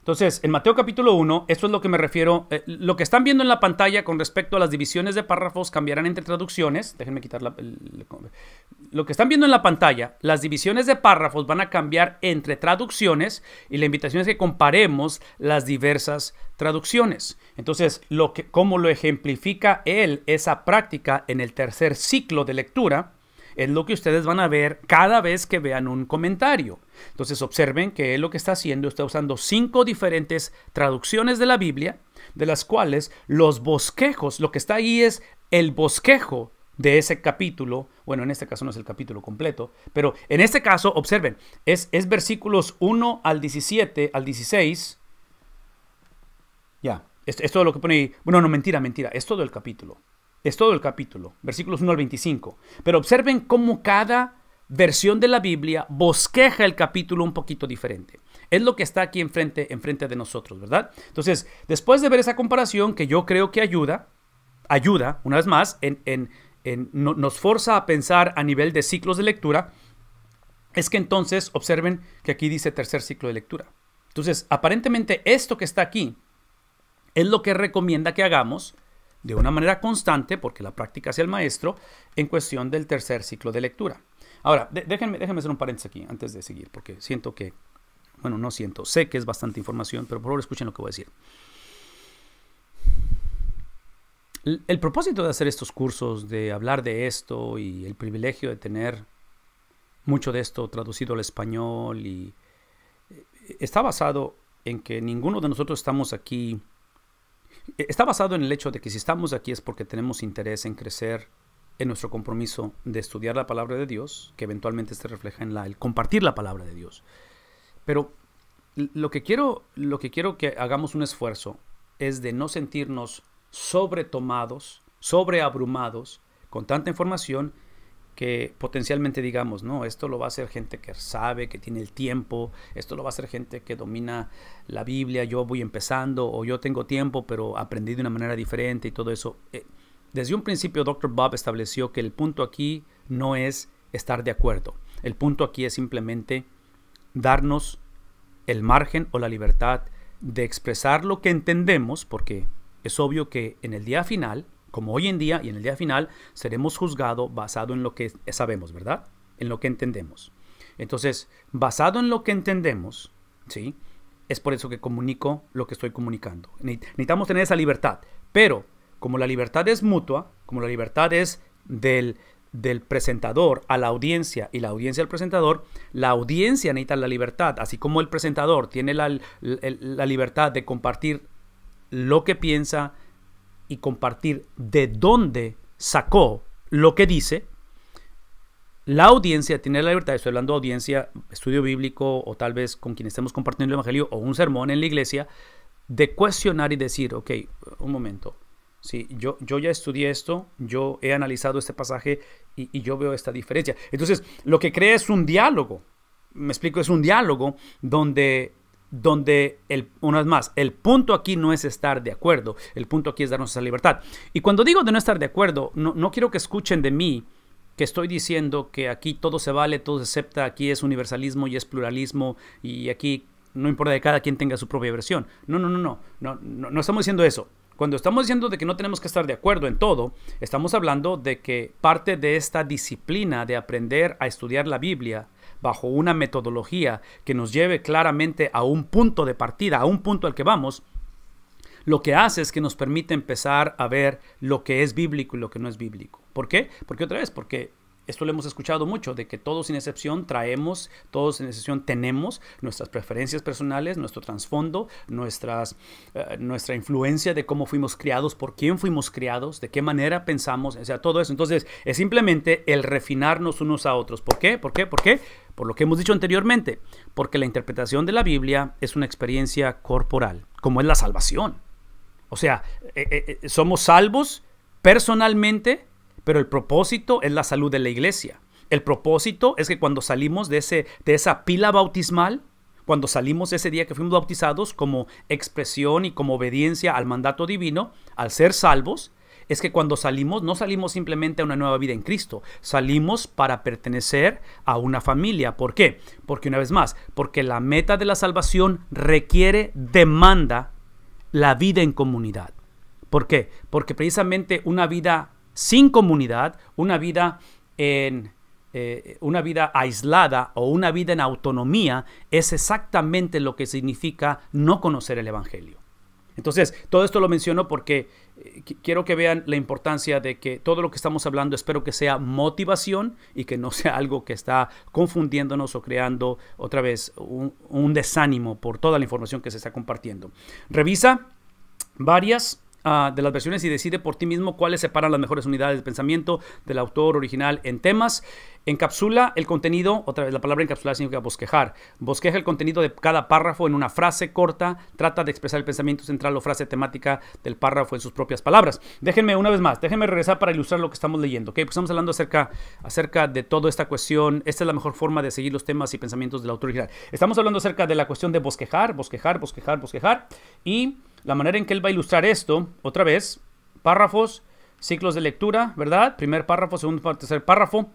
Entonces, en Mateo capítulo 1, esto es lo que me refiero. Lo que están viendo en la pantalla con respecto a las divisiones de párrafos cambiarán entre traducciones. Déjenme quitar lo que están viendo en la pantalla. Las divisiones de párrafos van a cambiar entre traducciones y la invitación es que comparemos las diversas traducciones. Entonces, cómo lo ejemplifica él, esa práctica en el tercer ciclo de lectura, es lo que ustedes van a ver cada vez que vean un comentario. Entonces observen que él lo que está haciendo, está usando 5 diferentes traducciones de la Biblia, de las cuales los bosquejos, lo que está ahí es el bosquejo de ese capítulo. Bueno, en este caso no es el capítulo completo, pero en este caso, observen, es versículos 1 al 17, al 16. Ya, es todo lo que pone ahí. Bueno, no, mentira, es todo el capítulo. Es todo el capítulo, versículos 1 al 25. Pero observen cómo cada versión de la Biblia bosqueja el capítulo un poquito diferente. Es lo que está aquí enfrente de nosotros, ¿verdad? Entonces, después de ver esa comparación, que yo creo que ayuda, una vez más, nos forza a pensar a nivel de ciclos de lectura, es que entonces observen que aquí dice tercer ciclo de lectura. Entonces, aparentemente esto que está aquí es lo que recomienda que hagamos de una manera constante, porque la práctica hace el maestro, en cuestión del tercer ciclo de lectura. Ahora, déjenme hacer un paréntesis aquí antes de seguir, porque sé que es bastante información, pero por favor escuchen lo que voy a decir. El propósito de hacer estos cursos, de hablar de esto y el privilegio de tener mucho de esto traducido al español, está basado en que ninguno de nosotros estamos aquí. Está basado en el hecho de que si estamos aquí es porque tenemos interés en crecer en nuestro compromiso de estudiar la palabra de Dios, que eventualmente se refleja en el compartir la palabra de Dios. Pero lo que quiero que hagamos un esfuerzo es de no sentirnos sobretomados, sobreabrumados con tanta información que potencialmente digamos, no, esto lo va a hacer gente que sabe, que tiene el tiempo, esto lo va a hacer gente que domina la Biblia, yo voy empezando o yo tengo tiempo pero aprendí de una manera diferente y todo eso. Desde un principio Dr. Bob estableció que el punto aquí no es estar de acuerdo, el punto aquí es simplemente darnos el margen o la libertad de expresar lo que entendemos, porque es obvio que en el día final, como hoy en día y en el día final, seremos juzgados basado en lo que sabemos, ¿verdad? En lo que entendemos. Entonces, basado en lo que entendemos, ¿sí? Es por eso que comunico lo que estoy comunicando. Necesitamos tener esa libertad, pero como la libertad es mutua, como la libertad es del presentador a la audiencia y la audiencia al presentador, la audiencia necesita la libertad, así como el presentador tiene la libertad de compartir lo que piensa y compartir de dónde sacó lo que dice. La audiencia tiene la libertad, estoy hablando de audiencia, estudio bíblico o tal vez con quien estemos compartiendo el evangelio o un sermón en la iglesia, de cuestionar y decir, ok, un momento, sí, yo ya estudié esto, yo he analizado este pasaje y yo veo esta diferencia. Entonces, lo que crea es un diálogo, me explico, es un diálogo donde una vez más, el punto aquí no es estar de acuerdo, el punto aquí es darnos esa libertad. Y cuando digo de no estar de acuerdo, no quiero que escuchen de mí que estoy diciendo que aquí todo se vale, todo se acepta, aquí es universalismo y es pluralismo y aquí no importa que cada quien tenga su propia versión. No estamos diciendo eso. Cuando estamos diciendo de que no tenemos que estar de acuerdo en todo, estamos hablando de que parte de esta disciplina de aprender a estudiar la Biblia bajo una metodología que nos lleve claramente a un punto de partida, a un punto al que vamos, lo que hace es que nos permite empezar a ver lo que es bíblico y lo que no es bíblico. ¿Por qué? Porque esto lo hemos escuchado mucho, de que todos sin excepción traemos, todos sin excepción tenemos nuestras preferencias personales, nuestro trasfondo, nuestra influencia de cómo fuimos criados, por quién fuimos criados, de qué manera pensamos, o sea, todo eso. Entonces, es simplemente el refinarnos unos a otros. ¿Por qué? Por lo que hemos dicho anteriormente, porque la interpretación de la Biblia es una experiencia corporal, como es la salvación. O sea, somos salvos personalmente, pero el propósito es la salud de la iglesia. El propósito es que cuando salimos de esa pila bautismal, cuando salimos ese día que fuimos bautizados como expresión y como obediencia al mandato divino, al ser salvos, es que cuando salimos, no salimos simplemente a una nueva vida en Cristo, salimos para pertenecer a una familia. ¿Por qué? Porque una vez más, porque la meta de la salvación demanda la vida en comunidad. ¿Por qué? Porque precisamente una vida sin comunidad, una vida aislada o una vida en autonomía es exactamente lo que significa no conocer el evangelio. Entonces, todo esto lo menciono porque quiero que vean la importancia de que todo lo que estamos hablando espero que sea motivación y que no sea algo que está confundiéndonos o creando otra vez un desánimo por toda la información que se está compartiendo. Revisa varias de las versiones y decide por ti mismo cuáles separan las mejores unidades de pensamiento del autor original en temas. Encapsula el contenido, otra vez la palabra encapsular significa bosquejar. Bosqueja el contenido de cada párrafo en una frase corta. Trata de expresar el pensamiento central o frase temática del párrafo en sus propias palabras. Déjenme regresar para ilustrar lo que estamos leyendo. ¿Okay? Pues estamos hablando acerca de toda esta cuestión. Esta es la mejor forma de seguir los temas y pensamientos del autor original. Estamos hablando acerca de la cuestión de bosquejar. Y la manera en que él va a ilustrar esto, otra vez, párrafos, ciclos de lectura, ¿verdad? Primer párrafo, segundo, tercer párrafo.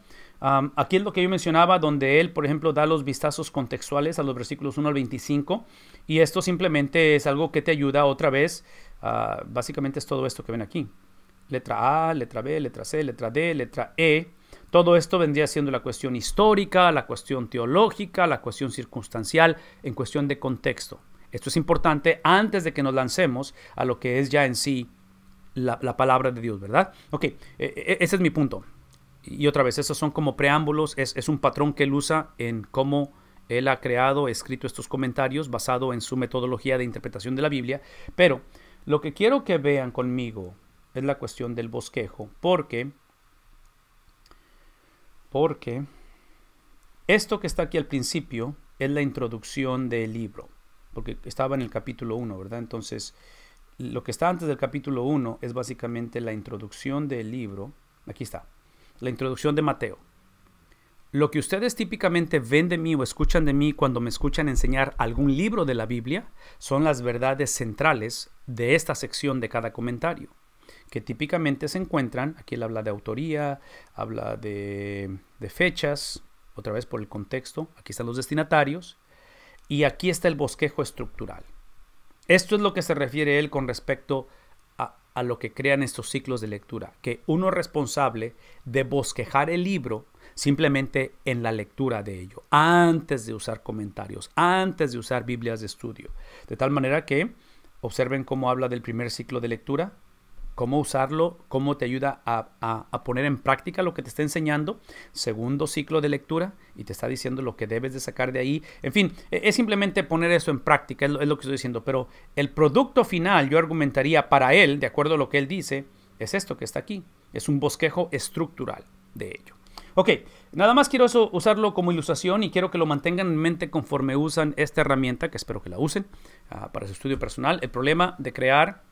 Aquí es lo que yo mencionaba, donde él, por ejemplo, da los vistazos contextuales a los versículos 1 al 25. Y esto simplemente es algo que te ayuda otra vez. Básicamente es todo esto que ven aquí. Letra A, letra B, letra C, letra D, letra E. Todo esto vendría siendo la cuestión histórica, la cuestión teológica, la cuestión circunstancial, en cuestión de contexto. Esto es importante antes de que nos lancemos a lo que es ya en sí la palabra de Dios, ¿verdad? Ok, ese es mi punto. Y otra vez, esos son como preámbulos, es un patrón que él usa en cómo Él ha creado, escrito estos comentarios basado en su metodología de interpretación de la Biblia. Pero lo que quiero que vean conmigo es la cuestión del bosquejo, porque esto que está aquí al principio es la introducción del libro, porque estaba en el capítulo 1, ¿verdad? Entonces, lo que está antes del capítulo 1 es básicamente la introducción del libro. Aquí está, la introducción de Mateo. Lo que ustedes típicamente ven de mí o escuchan de mí cuando me escuchan enseñar algún libro de la Biblia son las verdades centrales de esta sección de cada comentario, que típicamente se encuentran, aquí él habla de autoría, habla de fechas, otra vez por el contexto, aquí están los destinatarios, y aquí está el bosquejo estructural. Esto es lo que se refiere él con respecto a lo que crean estos ciclos de lectura, que uno es responsable de bosquejar el libro simplemente en la lectura de ello, antes de usar comentarios, antes de usar Biblias de estudio. De tal manera que observen cómo habla del primer ciclo de lectura, cómo usarlo, cómo te ayuda a poner en práctica lo que te está enseñando. Segundo ciclo de lectura, y te está diciendo lo que debes de sacar de ahí. En fin, es simplemente poner eso en práctica, es lo que estoy diciendo. Pero el producto final, yo argumentaría para él, de acuerdo a lo que él dice, es esto que está aquí. Es un bosquejo estructural de ello. Ok, nada más quiero usarlo como ilustración y quiero que lo mantengan en mente conforme usan esta herramienta, que espero que la usen para su estudio personal. El problema de crear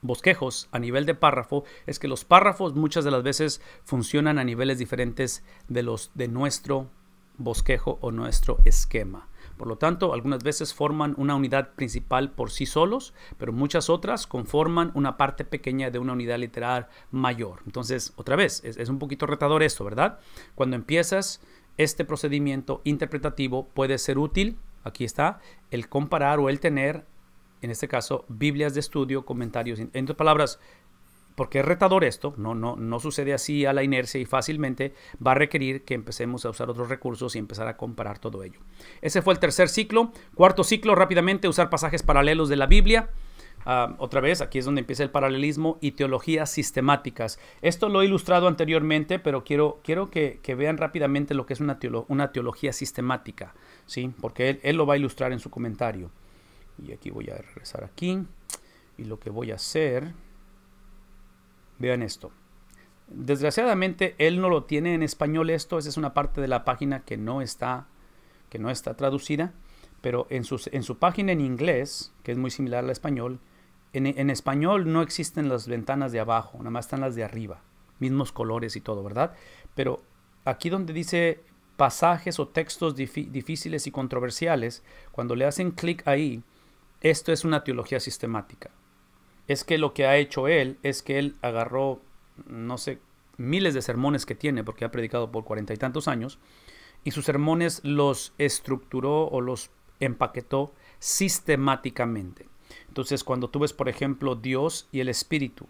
bosquejos a nivel de párrafo es que los párrafos muchas de las veces funcionan a niveles diferentes de nuestro bosquejo o nuestro esquema. Por lo tanto, algunas veces forman una unidad principal por sí solos, pero muchas otras conforman una parte pequeña de una unidad literal mayor. Entonces, otra vez, es un poquito retador esto, ¿verdad? Cuando empiezas este procedimiento interpretativo puede ser útil, aquí está, el comparar o el tener, en este caso, Biblias de estudio, comentarios. En otras palabras, porque es retador esto, no sucede así a la inercia y fácilmente va a requerir que empecemos a usar otros recursos y empezar a comparar todo ello. Ese fue el tercer ciclo. Cuarto ciclo, rápidamente, usar pasajes paralelos de la Biblia. Otra vez, aquí es donde empieza el paralelismo y teologías sistemáticas. Esto lo he ilustrado anteriormente, pero quiero que vean rápidamente lo que es una teología sistemática, ¿sí? Porque él lo va a ilustrar en su comentario. Y aquí voy a regresar aquí. Y lo que voy a hacer... Vean esto. Desgraciadamente, él no lo tiene en español esto. Esa es una parte de la página que no está traducida. Pero en su página en inglés, que es muy similar al español, en español no existen las ventanas de abajo, nada más están las de arriba. Mismos colores y todo, ¿verdad? Pero aquí donde dice pasajes o textos difíciles y controversiales, cuando le hacen clic ahí, esto es una teología sistemática. Es que lo que ha hecho él es que él agarró, no sé, miles de sermones que tiene, porque ha predicado por 40 y tantos años, y sus sermones los estructuró o los empaquetó sistemáticamente. Entonces, cuando tú ves, por ejemplo, Dios y el Espíritu,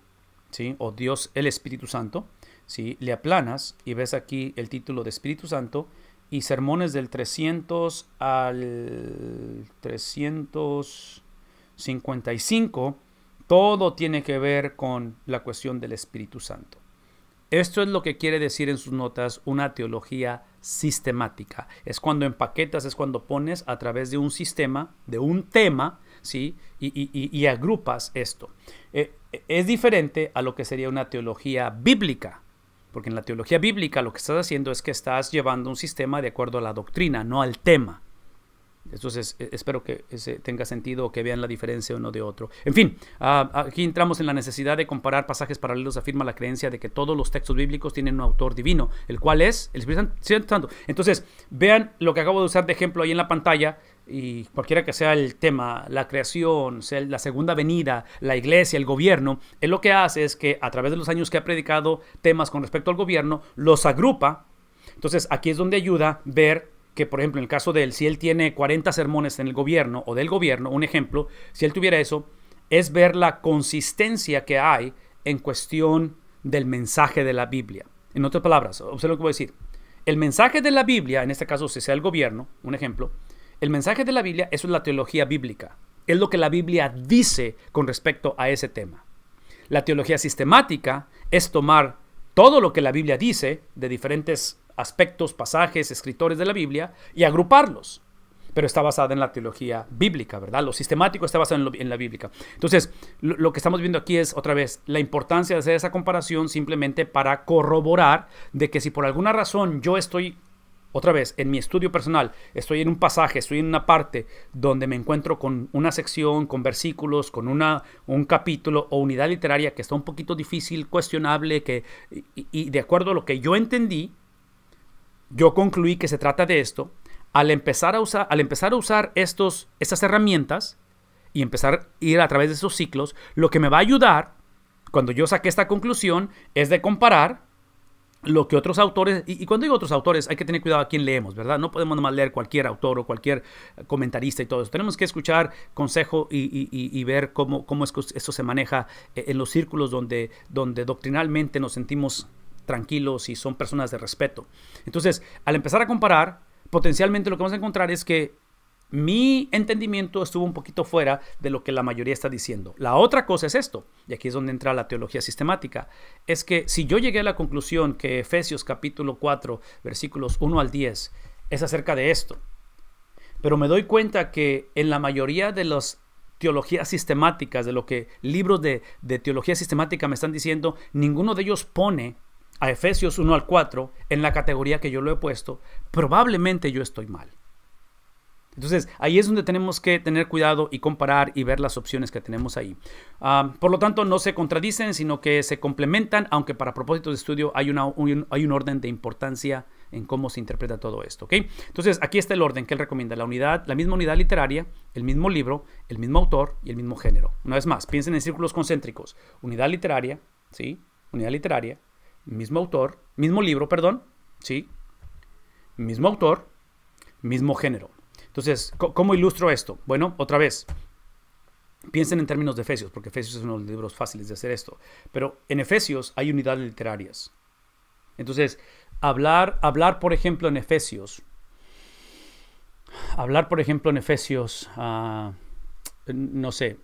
¿sí? O Dios, el Espíritu Santo, ¿sí? Le aplanas y ves aquí el título de Espíritu Santo y sermones del 300 al 355, todo tiene que ver con la cuestión del Espíritu Santo. Esto es lo que quiere decir en sus notas una teología sistemática. Es cuando empaquetas, es cuando pones a través de un sistema, de un tema, ¿sí? y agrupas esto. Es diferente a lo que sería una teología bíblica, porque en la teología bíblica lo que estás haciendo es que estás llevando un sistema de acuerdo a la doctrina, no al tema. Entonces, espero que tenga sentido o que vean la diferencia uno de otro. En fin, aquí entramos en la necesidad de comparar pasajes paralelos. Afirma la creencia de que todos los textos bíblicos tienen un autor divino, el cual es el Espíritu Santo. Entonces, vean lo que acabo de usar de ejemplo ahí en la pantalla, y cualquiera que sea el tema, la creación, sea la segunda venida, la iglesia, el gobierno, él lo que hace es que a través de los años que ha predicado temas con respecto al gobierno, los agrupa. Entonces, aquí es donde ayuda a ver que, por ejemplo, en el caso de él, si él tiene 40 sermones en el gobierno o del gobierno, un ejemplo, si él tuviera eso, es ver la consistencia que hay en cuestión del mensaje de la Biblia. En otras palabras, observen lo que voy a decir. El mensaje de la Biblia, en este caso, si sea el gobierno, un ejemplo, el mensaje de la Biblia, eso es la teología bíblica. Es lo que la Biblia dice con respecto a ese tema. La teología sistemática es tomar todo lo que la Biblia dice de diferentes aspectos, pasajes, escritores de la Biblia y agruparlos. Pero está basada en la teología bíblica, ¿verdad? Lo sistemático está basado en la bíblica. Entonces, lo que estamos viendo aquí es, otra vez, la importancia de hacer esa comparación simplemente para corroborar de que si por alguna razón yo estoy, otra vez, en mi estudio personal, estoy en un pasaje, estoy en una parte donde me encuentro con una sección, con versículos, con un capítulo o unidad literaria que está un poquito difícil, cuestionable, y de acuerdo a lo que yo entendí, yo concluí que se trata de esto. Al empezar a usar estas herramientas y empezar a ir a través de esos ciclos, lo que me va a ayudar, cuando yo saqué esta conclusión, es de comparar lo que otros autores, y cuando digo otros autores, hay que tener cuidado a quién leemos, ¿verdad? No podemos nomás leer cualquier autor o cualquier comentarista y todo eso. Tenemos que escuchar consejo y ver cómo es que esto se maneja en los círculos donde doctrinalmente nos sentimos tranquilos y son personas de respeto. Entonces, al empezar a comparar, potencialmente lo que vamos a encontrar es que mi entendimiento estuvo un poquito fuera de lo que la mayoría está diciendo. La otra cosa es esto, y aquí es donde entra la teología sistemática, es que si yo llegué a la conclusión que Efesios capítulo 4, versículos 1 al 10, es acerca de esto, pero me doy cuenta que en la mayoría de las teologías sistemáticas, de lo que libros de teología sistemática me están diciendo, ninguno de ellos pone a Efesios 1 al 4 en la categoría que yo lo he puesto, probablemente yo estoy mal. Entonces, ahí es donde tenemos que tener cuidado y comparar y ver las opciones que tenemos ahí. Por lo tanto, no se contradicen, sino que se complementan, aunque para propósitos de estudio hay un orden de importancia en cómo se interpreta todo esto, ¿ok? Entonces, aquí está el orden que él recomienda. La misma unidad literaria, el mismo libro, el mismo autor y el mismo género. Una vez más, piensen en círculos concéntricos. Unidad literaria, ¿sí? Unidad literaria. Mismo autor, mismo libro, perdón, ¿sí? Mismo autor, mismo género. Entonces, ¿cómo ilustro esto? Bueno, otra vez, piensen en términos de Efesios, porque Efesios es uno de los libros fáciles de hacer esto. Pero en Efesios hay unidades literarias. Entonces, hablar por ejemplo, en Efesios, no sé,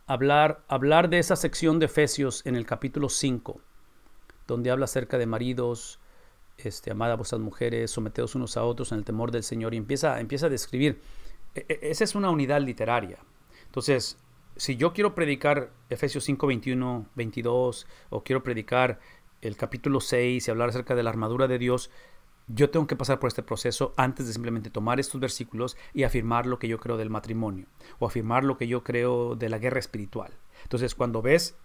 hablar de esa sección de Efesios en el capítulo 5, donde habla acerca de maridos, amad a vuestras mujeres, someteos unos a otros en el temor del Señor, y empieza a describir. Esa es una unidad literaria. Entonces, si yo quiero predicar Efesios 5, 21, 22, o quiero predicar el capítulo 6 y hablar acerca de la armadura de Dios, yo tengo que pasar por este proceso antes de simplemente tomar estos versículos y afirmar lo que yo creo del matrimonio, o afirmar lo que yo creo de la guerra espiritual. Entonces, cuando ves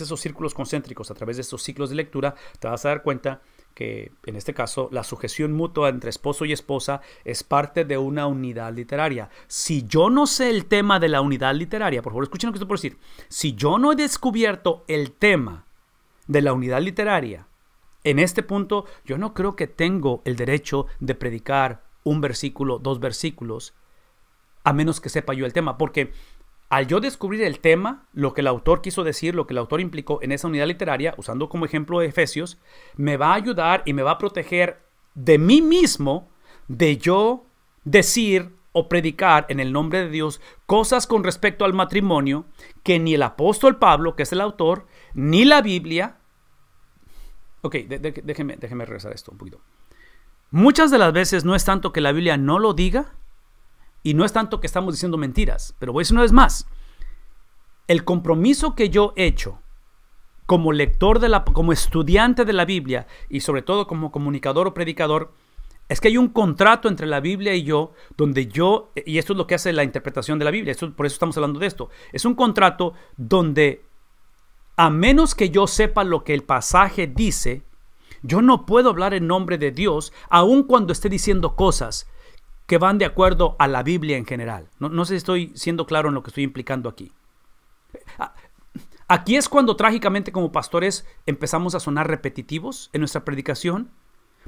esos círculos concéntricos a través de estos ciclos de lectura, te vas a dar cuenta que, en este caso, la sujeción mutua entre esposo y esposa es parte de una unidad literaria. Si yo no sé el tema de la unidad literaria, por favor, escuchen lo que estoy por decir. Si yo no he descubierto el tema de la unidad literaria, en este punto, yo no creo que tengo el derecho de predicar un versículo, 2 versículos, a menos que sepa yo el tema, porque al yo descubrir el tema, lo que el autor quiso decir, lo que el autor implicó en esa unidad literaria, usando como ejemplo de Efesios, me va a ayudar y me va a proteger de mí mismo, de yo decir o predicar en el nombre de Dios cosas con respecto al matrimonio que ni el apóstol Pablo, que es el autor, ni la Biblia. Ok, déjeme regresar esto un poquito. Muchas de las veces no es tanto que la Biblia no lo diga, y no es tanto que estamos diciendo mentiras, pero voy a decir una vez más, el compromiso que yo he hecho como lector como estudiante de la Biblia, y sobre todo como comunicador o predicador, es que hay un contrato entre la Biblia y yo, donde yo, y esto es lo que hace la interpretación de la Biblia, por eso estamos hablando de esto, es un contrato donde, a menos que yo sepa lo que el pasaje dice, yo no puedo hablar en nombre de Dios, aun cuando esté diciendo cosas que van de acuerdo a la Biblia en general. No sé si estoy siendo claro en lo que estoy implicando aquí. Aquí es cuando trágicamente como pastores empezamos a sonar repetitivos en nuestra predicación,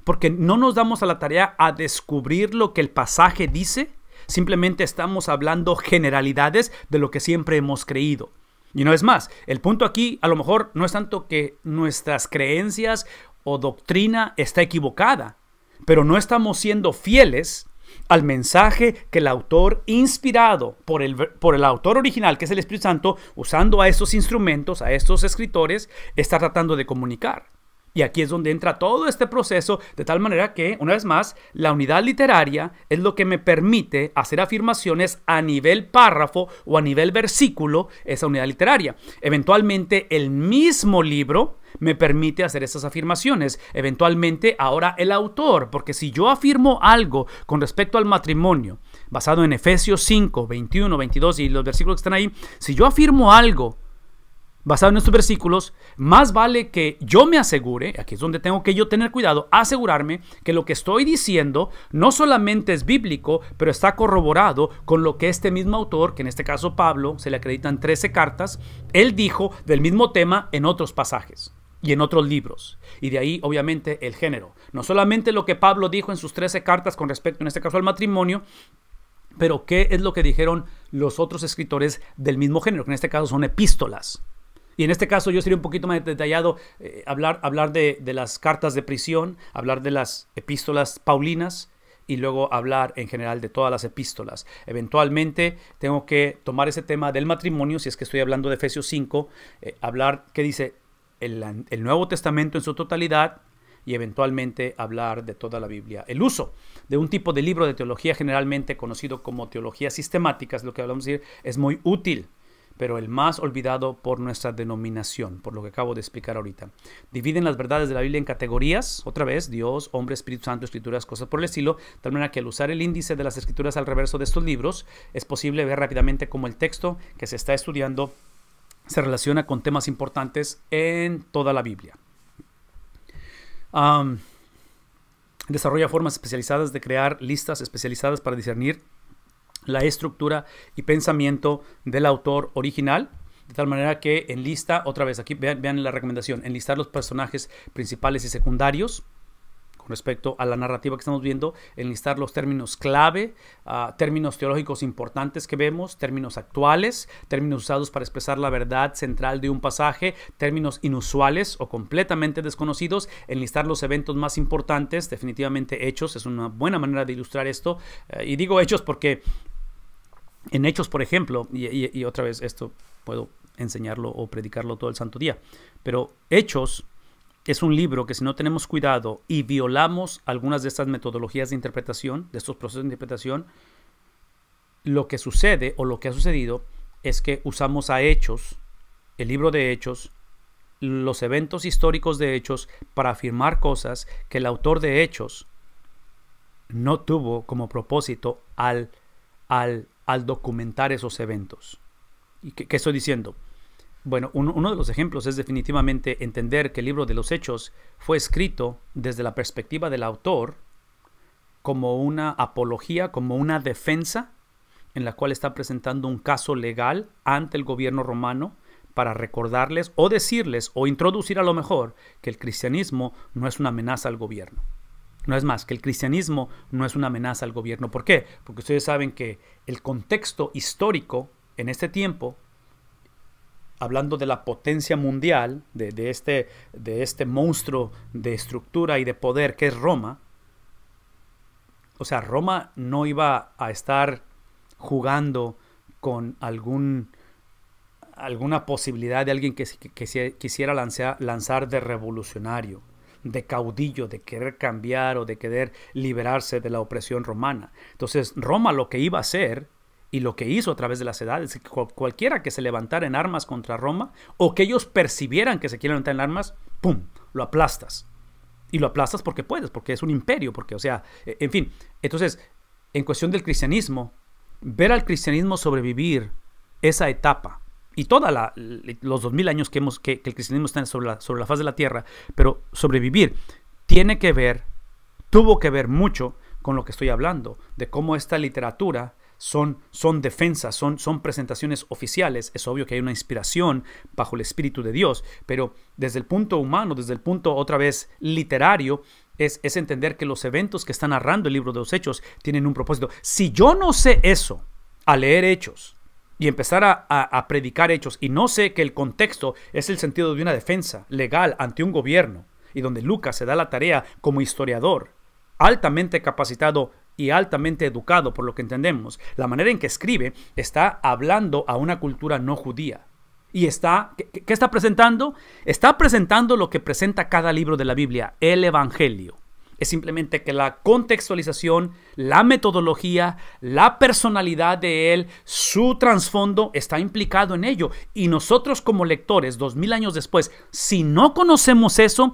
porque no nos damos a la tarea a descubrir lo que el pasaje dice, simplemente estamos hablando generalidades de lo que siempre hemos creído. Y no es más, el punto aquí a lo mejor no es tanto que nuestras creencias o doctrina está equivocada, pero no estamos siendo fieles al mensaje que el autor, inspirado por el autor original, que es el Espíritu Santo, usando a estos instrumentos, a estos escritores, está tratando de comunicar. Y aquí es donde entra todo este proceso, de tal manera que, una vez más, la unidad literaria es lo que me permite hacer afirmaciones a nivel párrafo o a nivel versículo, esa unidad literaria. Eventualmente, el mismo libro me permite hacer esas afirmaciones. Eventualmente, ahora el autor, porque si yo afirmo algo con respecto al matrimonio, basado en Efesios 5, 21, 22 y los versículos que están ahí, si yo afirmo algo basado en estos versículos, más vale que yo me asegure, aquí es donde tengo que yo tener cuidado, asegurarme que lo que estoy diciendo no solamente es bíblico, pero está corroborado con lo que este mismo autor, que en este caso Pablo, se le acreditan 13 cartas, él dijo del mismo tema en otros pasajes y en otros libros. Y de ahí, obviamente, el género. No solamente lo que Pablo dijo en sus 13 cartas con respecto, en este caso, al matrimonio, pero qué es lo que dijeron los otros escritores del mismo género, que en este caso son epístolas. Y en este caso yo sería un poquito más detallado, hablar de las cartas de prisión, hablar de las epístolas paulinas y luego hablar en general de todas las epístolas. Eventualmente tengo que tomar ese tema del matrimonio, si es que estoy hablando de Efesios 5, hablar qué dice el Nuevo Testamento en su totalidad y eventualmente hablar de toda la Biblia. El uso de un tipo de libro de teología generalmente conocido como teología sistemática, es lo que hablamos de decir, es muy útil, pero el más olvidado por nuestra denominación, por lo que acabo de explicar ahorita. Dividen las verdades de la Biblia en categorías, otra vez, Dios, hombre, Espíritu Santo, Escrituras, cosas por el estilo, de tal manera que al usar el índice de las Escrituras al reverso de estos libros, es posible ver rápidamente cómo el texto que se está estudiando se relaciona con temas importantes en toda la Biblia. Desarrolla formas especializadas de crear listas especializadas para discernir la estructura y pensamiento del autor original, de tal manera que enlista, otra vez aquí vean la recomendación, enlistar los personajes principales y secundarios con respecto a la narrativa que estamos viendo, enlistar los términos clave, términos teológicos importantes que vemos, términos actuales, términos usados para expresar la verdad central de un pasaje, términos inusuales o completamente desconocidos, enlistar los eventos más importantes, definitivamente Hechos es una buena manera de ilustrar esto, y digo Hechos porque en Hechos, por ejemplo, y otra vez esto puedo enseñarlo o predicarlo todo el santo día, pero Hechos es un libro que si no tenemos cuidado y violamos algunas de estas metodologías de interpretación, de estos procesos de interpretación, lo que sucede o lo que ha sucedido es que usamos a Hechos, el libro de Hechos, los eventos históricos de Hechos para afirmar cosas que el autor de Hechos no tuvo como propósito al documentar esos eventos. ¿Y qué estoy diciendo? Bueno, uno de los ejemplos es definitivamente entender que el libro de los Hechos fue escrito desde la perspectiva del autor como una apología, como una defensa en la cual está presentando un caso legal ante el gobierno romano para recordarles o decirles o introducir a lo mejor que el cristianismo no es una amenaza al gobierno. No es más, que el cristianismo no es una amenaza al gobierno. ¿Por qué? Porque ustedes saben que el contexto histórico en este tiempo, hablando de la potencia mundial, de este monstruo de estructura y de poder que es Roma, o sea, Roma no iba a estar jugando con alguna posibilidad de alguien que quisiera lanzar de revolucionario, de caudillo, de querer cambiar o de querer liberarse de la opresión romana. Entonces, Roma lo que iba a hacer y lo que hizo a través de las edades, cualquiera que se levantara en armas contra Roma o que ellos percibieran que se quieren levantar en armas, ¡pum!, lo aplastas. Y lo aplastas porque puedes, porque es un imperio, porque, o sea, en fin. Entonces, en cuestión del cristianismo, ver al cristianismo sobrevivir esa etapa y todos los 2000 años que el cristianismo está sobre la faz de la tierra, pero sobrevivir tuvo que ver mucho con lo que estoy hablando, de cómo esta literatura son defensas, son presentaciones oficiales. Es obvio que hay una inspiración bajo el Espíritu de Dios, pero desde el punto humano, desde el punto otra vez literario, es entender que los eventos que está narrando el libro de los Hechos tienen un propósito. Si yo no sé eso al leer Hechos y empezar a predicar Hechos y no sé que el contexto es el sentido de una defensa legal ante un gobierno y donde Lucas se da la tarea como historiador, altamente capacitado y altamente educado por lo que entendemos, la manera en que escribe está hablando a una cultura no judía. Y ¿qué está presentando? Está presentando lo que presenta cada libro de la Biblia, el Evangelio. Es simplemente que la contextualización, la metodología, la personalidad de él, su trasfondo está implicado en ello. Y nosotros como lectores, 2000 años después, si no conocemos eso,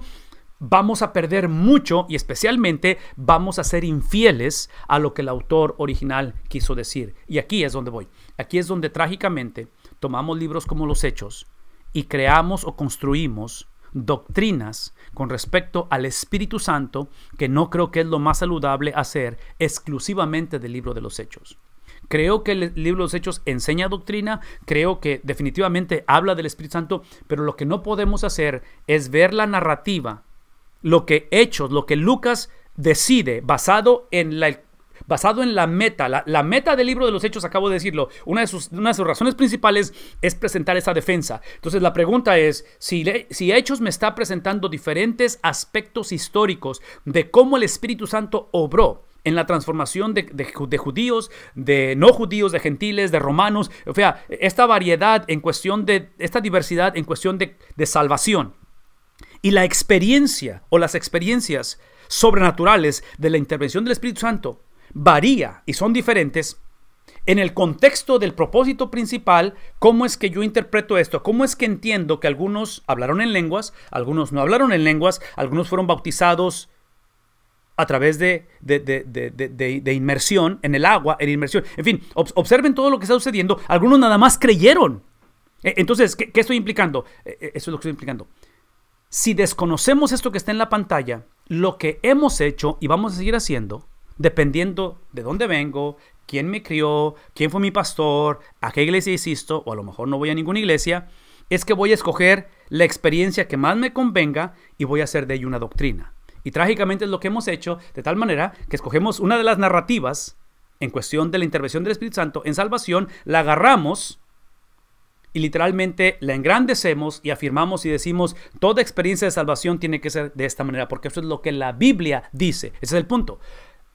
vamos a perder mucho y especialmente vamos a ser infieles a lo que el autor original quiso decir. Y aquí es donde voy. Aquí es donde trágicamente tomamos libros como los Hechos y creamos o construimos doctrinas con respecto al Espíritu Santo que no creo que es lo más saludable hacer exclusivamente del libro de los Hechos. Creo que el libro de los Hechos enseña doctrina, creo que definitivamente habla del Espíritu Santo, pero lo que no podemos hacer es ver la narrativa, lo que Hechos, lo que Lucas decide basado en la meta. La meta del libro de los Hechos, acabo de decirlo, una de sus razones principales es presentar esa defensa. Entonces la pregunta es, si Hechos me está presentando diferentes aspectos históricos de cómo el Espíritu Santo obró en la transformación de judíos, de no judíos, de gentiles, de romanos, o sea, esta variedad en cuestión esta diversidad en cuestión de salvación, y la experiencia o las experiencias sobrenaturales de la intervención del Espíritu Santo varía y son diferentes en el contexto del propósito principal. ¿Cómo es que yo interpreto esto? ¿Cómo es que entiendo que algunos hablaron en lenguas, algunos no hablaron en lenguas, algunos fueron bautizados a través de inmersión en el agua, en inmersión? En fin, observen todo lo que está sucediendo. Algunos nada más creyeron. Entonces, ¿qué estoy implicando? Eso es lo que estoy implicando. Si desconocemos esto que está en la pantalla, lo que hemos hecho y vamos a seguir haciendo, dependiendo de dónde vengo, quién me crió, quién fue mi pastor, a qué iglesia asisto, o a lo mejor no voy a ninguna iglesia, es que voy a escoger la experiencia que más me convenga y voy a hacer de ello una doctrina. Y trágicamente es lo que hemos hecho, de tal manera que escogemos una de las narrativas en cuestión de la intervención del Espíritu Santo en salvación, la agarramos y literalmente la engrandecemos y afirmamos y decimos, toda experiencia de salvación tiene que ser de esta manera, porque eso es lo que la Biblia dice. Ese es el punto.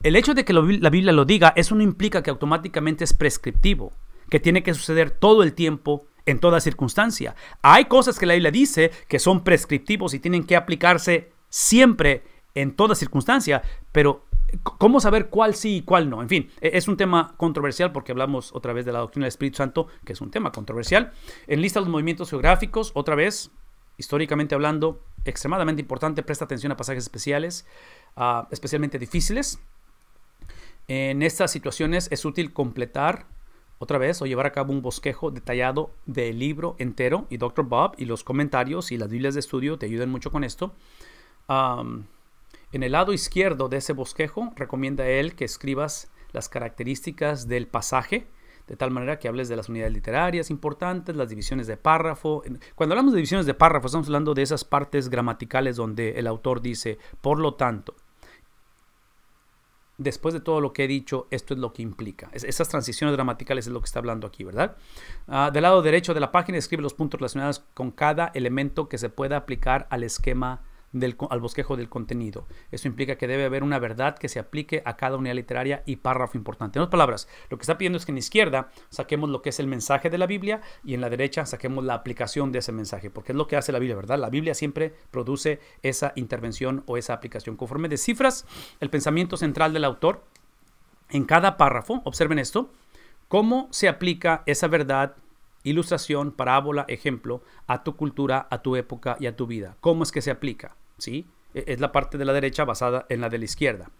El hecho de que la Biblia lo diga, eso no implica que automáticamente es prescriptivo, que tiene que suceder todo el tiempo, en toda circunstancia. Hay cosas que la Biblia dice que son prescriptivos y tienen que aplicarse siempre en toda circunstancia, pero ¿cómo saber cuál sí y cuál no? En fin, es un tema controversial porque hablamos otra vez de la doctrina del Espíritu Santo, que es un tema controversial. En lista de los movimientos geográficos, otra vez, históricamente hablando, extremadamente importante, presta atención a pasajes especiales, especialmente difíciles. En estas situaciones es útil completar otra vez o llevar a cabo un bosquejo detallado del libro entero, y Dr. Bob y los comentarios y las Biblias de estudio te ayudan mucho con esto. En el lado izquierdo de ese bosquejo recomienda él que escribas las características del pasaje, de tal manera que hables de las unidades literarias importantes, las divisiones de párrafo. Cuando hablamos de divisiones de párrafo, estamos hablando de esas partes gramaticales donde el autor dice, por lo tanto, después de todo lo que he dicho, esto es lo que implica. Esas transiciones gramaticales es lo que está hablando aquí, ¿verdad? Del lado derecho de la página escribe los puntos relacionados con cada elemento que se pueda aplicar al esquema al bosquejo del contenido. Eso implica que debe haber una verdad que se aplique a cada unidad literaria y párrafo importante. En otras palabras, lo que está pidiendo es que en la izquierda saquemos lo que es el mensaje de la Biblia y en la derecha saquemos la aplicación de ese mensaje, porque es lo que hace la Biblia, ¿verdad? La Biblia siempre produce esa intervención o esa aplicación. Conforme descifras el pensamiento central del autor, en cada párrafo, observen esto, cómo se aplica esa verdad, ilustración, parábola, ejemplo, a tu cultura, a tu época y a tu vida. ¿Cómo es que se aplica? ¿Sí? Es la parte de la derecha basada en la de la izquierda.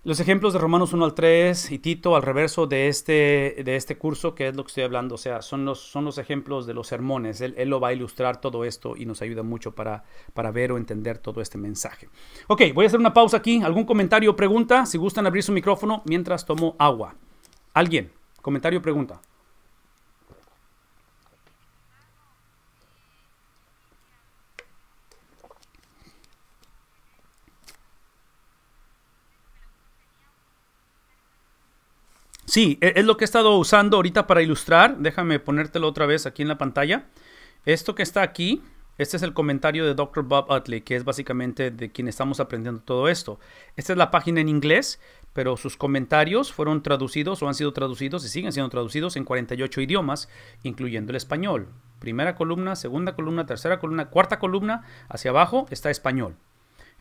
Los ejemplos de Romanos 1 al 3 y Tito al reverso de este curso, que es lo que estoy hablando, o sea, son los ejemplos de los sermones. Él lo va a ilustrar todo esto y nos ayuda mucho para ver o entender todo este mensaje. Ok, voy a hacer una pausa aquí. ¿Algún comentario o pregunta? Si gustan abrir su micrófono mientras tomo agua. ¿Alguien? ¿Comentario o pregunta? Sí, es lo que he estado usando ahorita para ilustrar. Déjame ponértelo otra vez aquí en la pantalla. Esto que está aquí, este es el comentario de Dr. Bob Utley, que es básicamente de quien estamos aprendiendo todo esto. Esta es la página en inglés, pero sus comentarios fueron traducidos o han sido traducidos y siguen siendo traducidos en 48 idiomas, incluyendo el español. primera columna, segunda columna, tercera columna, cuarta columna, hacia abajo está español.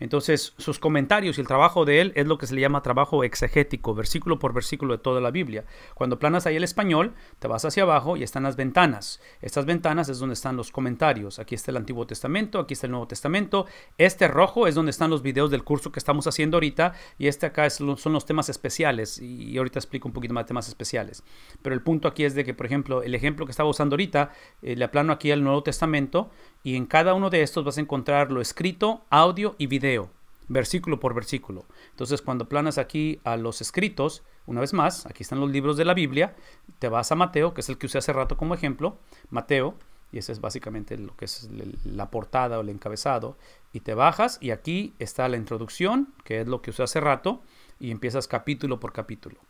Entonces, sus comentarios y el trabajo de él es lo que se le llama trabajo exegético, versículo por versículo de toda la Biblia. Cuando planas ahí el español, te vas hacia abajo y están las ventanas. Estas ventanas es donde están los comentarios. Aquí está el Antiguo Testamento, aquí está el Nuevo Testamento. Este rojo es donde están los videos del curso que estamos haciendo ahorita y este acá son los temas especiales y ahorita explico un poquito más de temas especiales. Pero el punto aquí es de que, por ejemplo, el ejemplo que estaba usando ahorita, le aplano aquí al Nuevo Testamento y en cada uno de estos vas a encontrar lo escrito, audio y video, versículo por versículo. Entonces, cuando planas aquí a los escritos, una vez más, aquí están los libros de la Biblia, te vas a Mateo, que es el que usé hace rato como ejemplo, Mateo, y ese es básicamente lo que es la portada o el encabezado, y te bajas y aquí está la introducción, que es lo que usé hace rato, y empiezas capítulo por capítulo.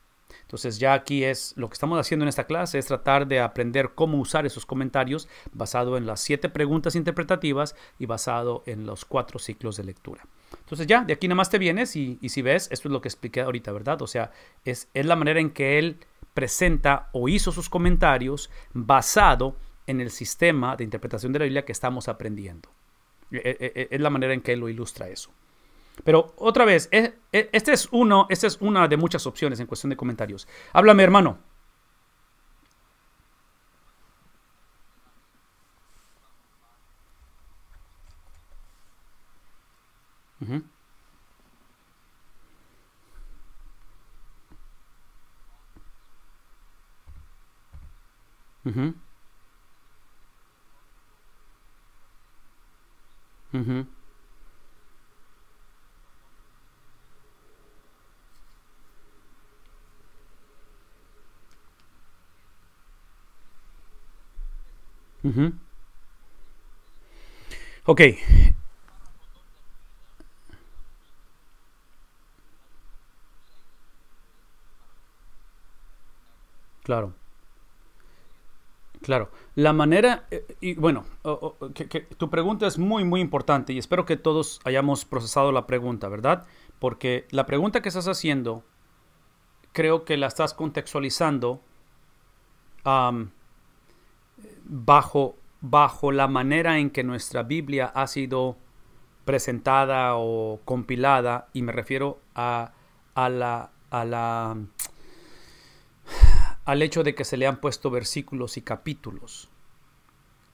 Entonces ya aquí es lo que estamos haciendo en esta clase, es tratar de aprender cómo usar esos comentarios basado en las 7 preguntas interpretativas y basado en los 4 ciclos de lectura. Entonces ya, de aquí nada más te vienes y si ves, esto es lo que expliqué ahorita, ¿verdad? O sea, es la manera en que él presenta o hizo sus comentarios basado en el sistema de interpretación de la Biblia que estamos aprendiendo. Es la manera en que él lo ilustra eso. Pero otra vez, esta es una de muchas opciones en cuestión de comentarios. Háblame, hermano. Uh-huh. Uh-huh. Uh-huh. Uh-huh. Ok, claro. Claro, la manera, y bueno, que tu pregunta es muy, muy importante y espero que todos hayamos procesado la pregunta, ¿verdad? Porque la pregunta que estás haciendo, creo que la estás contextualizando am, bajo la manera en que nuestra Biblia ha sido presentada o compilada, y me refiero a al hecho de que se le han puesto versículos y capítulos,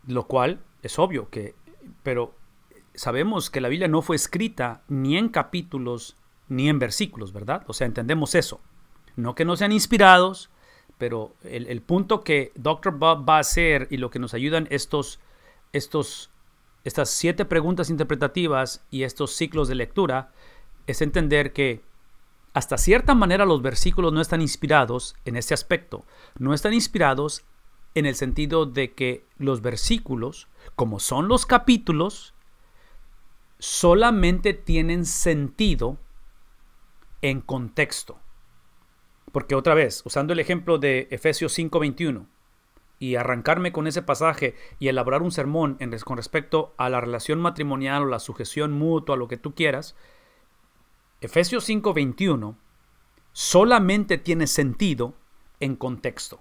lo cual es obvio pero sabemos que la Biblia no fue escrita ni en capítulos ni en versículos, ¿verdad? O sea, entendemos eso. No que no sean inspirados, pero el punto que Dr. Bob va a hacer y lo que nos ayudan estas 7 preguntas interpretativas y estos ciclos de lectura es entender que hasta cierta manera los versículos no están inspirados en este aspecto. No están inspirados en el sentido de que los versículos, como son los capítulos, solamente tienen sentido en contexto. Porque otra vez, usando el ejemplo de Efesios 5:21 y arrancarme con ese pasaje y elaborar un sermón con respecto a la relación matrimonial o la sujeción mutua, lo que tú quieras, Efesios 5:21 solamente tiene sentido en contexto.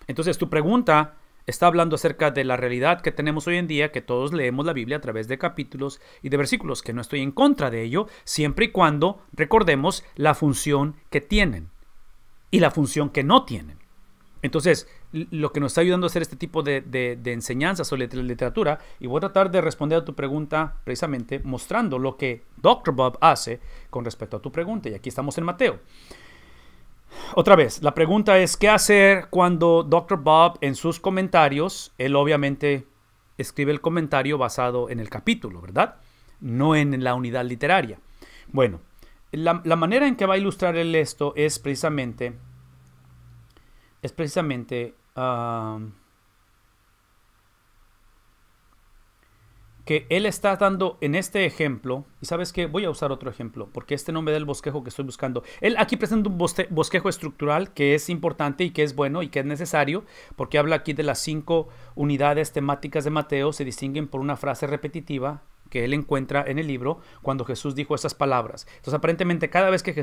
Entonces tu pregunta está hablando acerca de la realidad que tenemos hoy en día, que todos leemos la Biblia a través de capítulos y de versículos, que no estoy en contra de ello, siempre y cuando recordemos la función que tienen y la función que no tienen. Entonces, lo que nos está ayudando a hacer este tipo de enseñanzas sobre literatura, y voy a tratar de responder a tu pregunta precisamente mostrando lo que Dr. Bob hace con respecto a tu pregunta. Y aquí estamos en Mateo. Otra vez, la pregunta es, ¿qué hacer cuando Dr. Bob en sus comentarios, él obviamente escribe el comentario basado en el capítulo, ¿verdad? No en la unidad literaria. Bueno, la manera en que va a ilustrar él esto es precisamente que él está dando en este ejemplo, y sabes qué, voy a usar otro ejemplo, porque este no me da el bosquejo que estoy buscando. Él aquí presenta un bosquejo estructural que es importante y que es bueno y que es necesario, porque habla aquí de las 5 unidades temáticas de Mateo, se distinguen por una frase repetitiva que él encuentra en el libro cuando Jesús dijo esas palabras. Entonces, aparentemente, cada vez que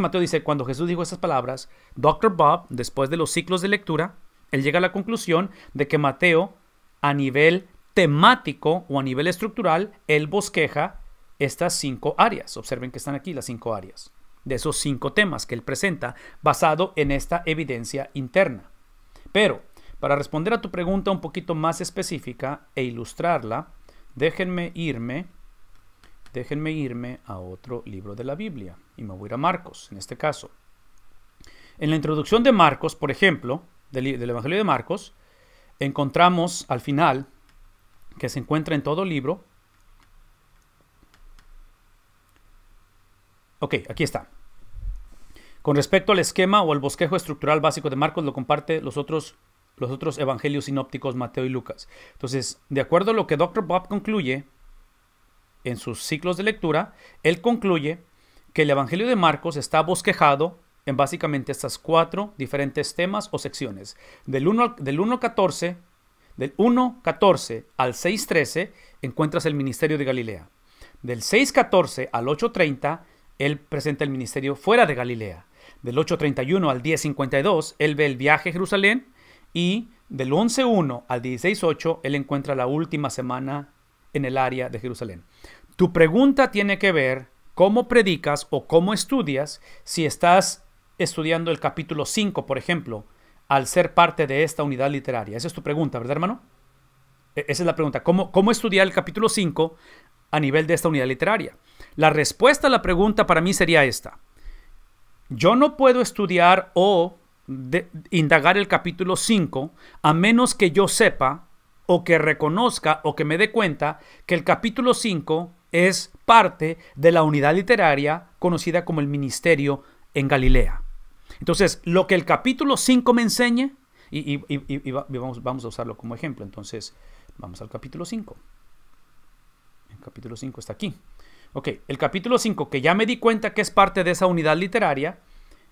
Mateo dice cuando Jesús dijo esas palabras, Dr. Bob, después de los ciclos de lectura, él llega a la conclusión de que Mateo a nivel temático o a nivel estructural, él bosqueja estas 5 áreas. Observen que están aquí las 5 áreas de esos 5 temas que él presenta basado en esta evidencia interna. Pero para responder a tu pregunta un poquito más específica e ilustrarla, déjenme irme a otro libro de la Biblia y me voy a ir a Marcos, en este caso. En la introducción de Marcos, por ejemplo, del Evangelio de Marcos, encontramos al final, que se encuentra en todo libro. Ok, aquí está. Con respecto al esquema o al bosquejo estructural básico de Marcos, lo comparte los otros evangelios sinópticos, Mateo y Lucas. Entonces, de acuerdo a lo que Dr. Bob concluye en sus ciclos de lectura, él concluye que el Evangelio de Marcos está bosquejado en básicamente estas 4 diferentes temas o secciones. Del 1.14 al 6.13 encuentras el ministerio de Galilea. Del 6.14 al 8.30, él presenta el ministerio fuera de Galilea. Del 8.31 al 10.52, él ve el viaje a Jerusalén. Y del 11.1 al 16.8, él encuentra la última semana en el área de Jerusalén. Tu pregunta tiene que ver cómo predicas o cómo estudias si estás estudiando el capítulo 5, por ejemplo, al ser parte de esta unidad literaria. Esa es tu pregunta, ¿verdad, hermano? Esa es la pregunta. ¿Cómo estudiar el capítulo 5 a nivel de esta unidad literaria? La respuesta a la pregunta para mí sería esta. Yo no puedo estudiar o indagar el capítulo 5 a menos que yo sepa o que reconozca o que me dé cuenta que el capítulo 5 es parte de la unidad literaria conocida como el ministerio en Galilea. Entonces, lo que el capítulo 5 me enseña, y vamos a usarlo como ejemplo. Entonces, vamos al capítulo 5. El capítulo 5 está aquí. Ok, el capítulo 5, que ya me di cuenta que es parte de esa unidad literaria,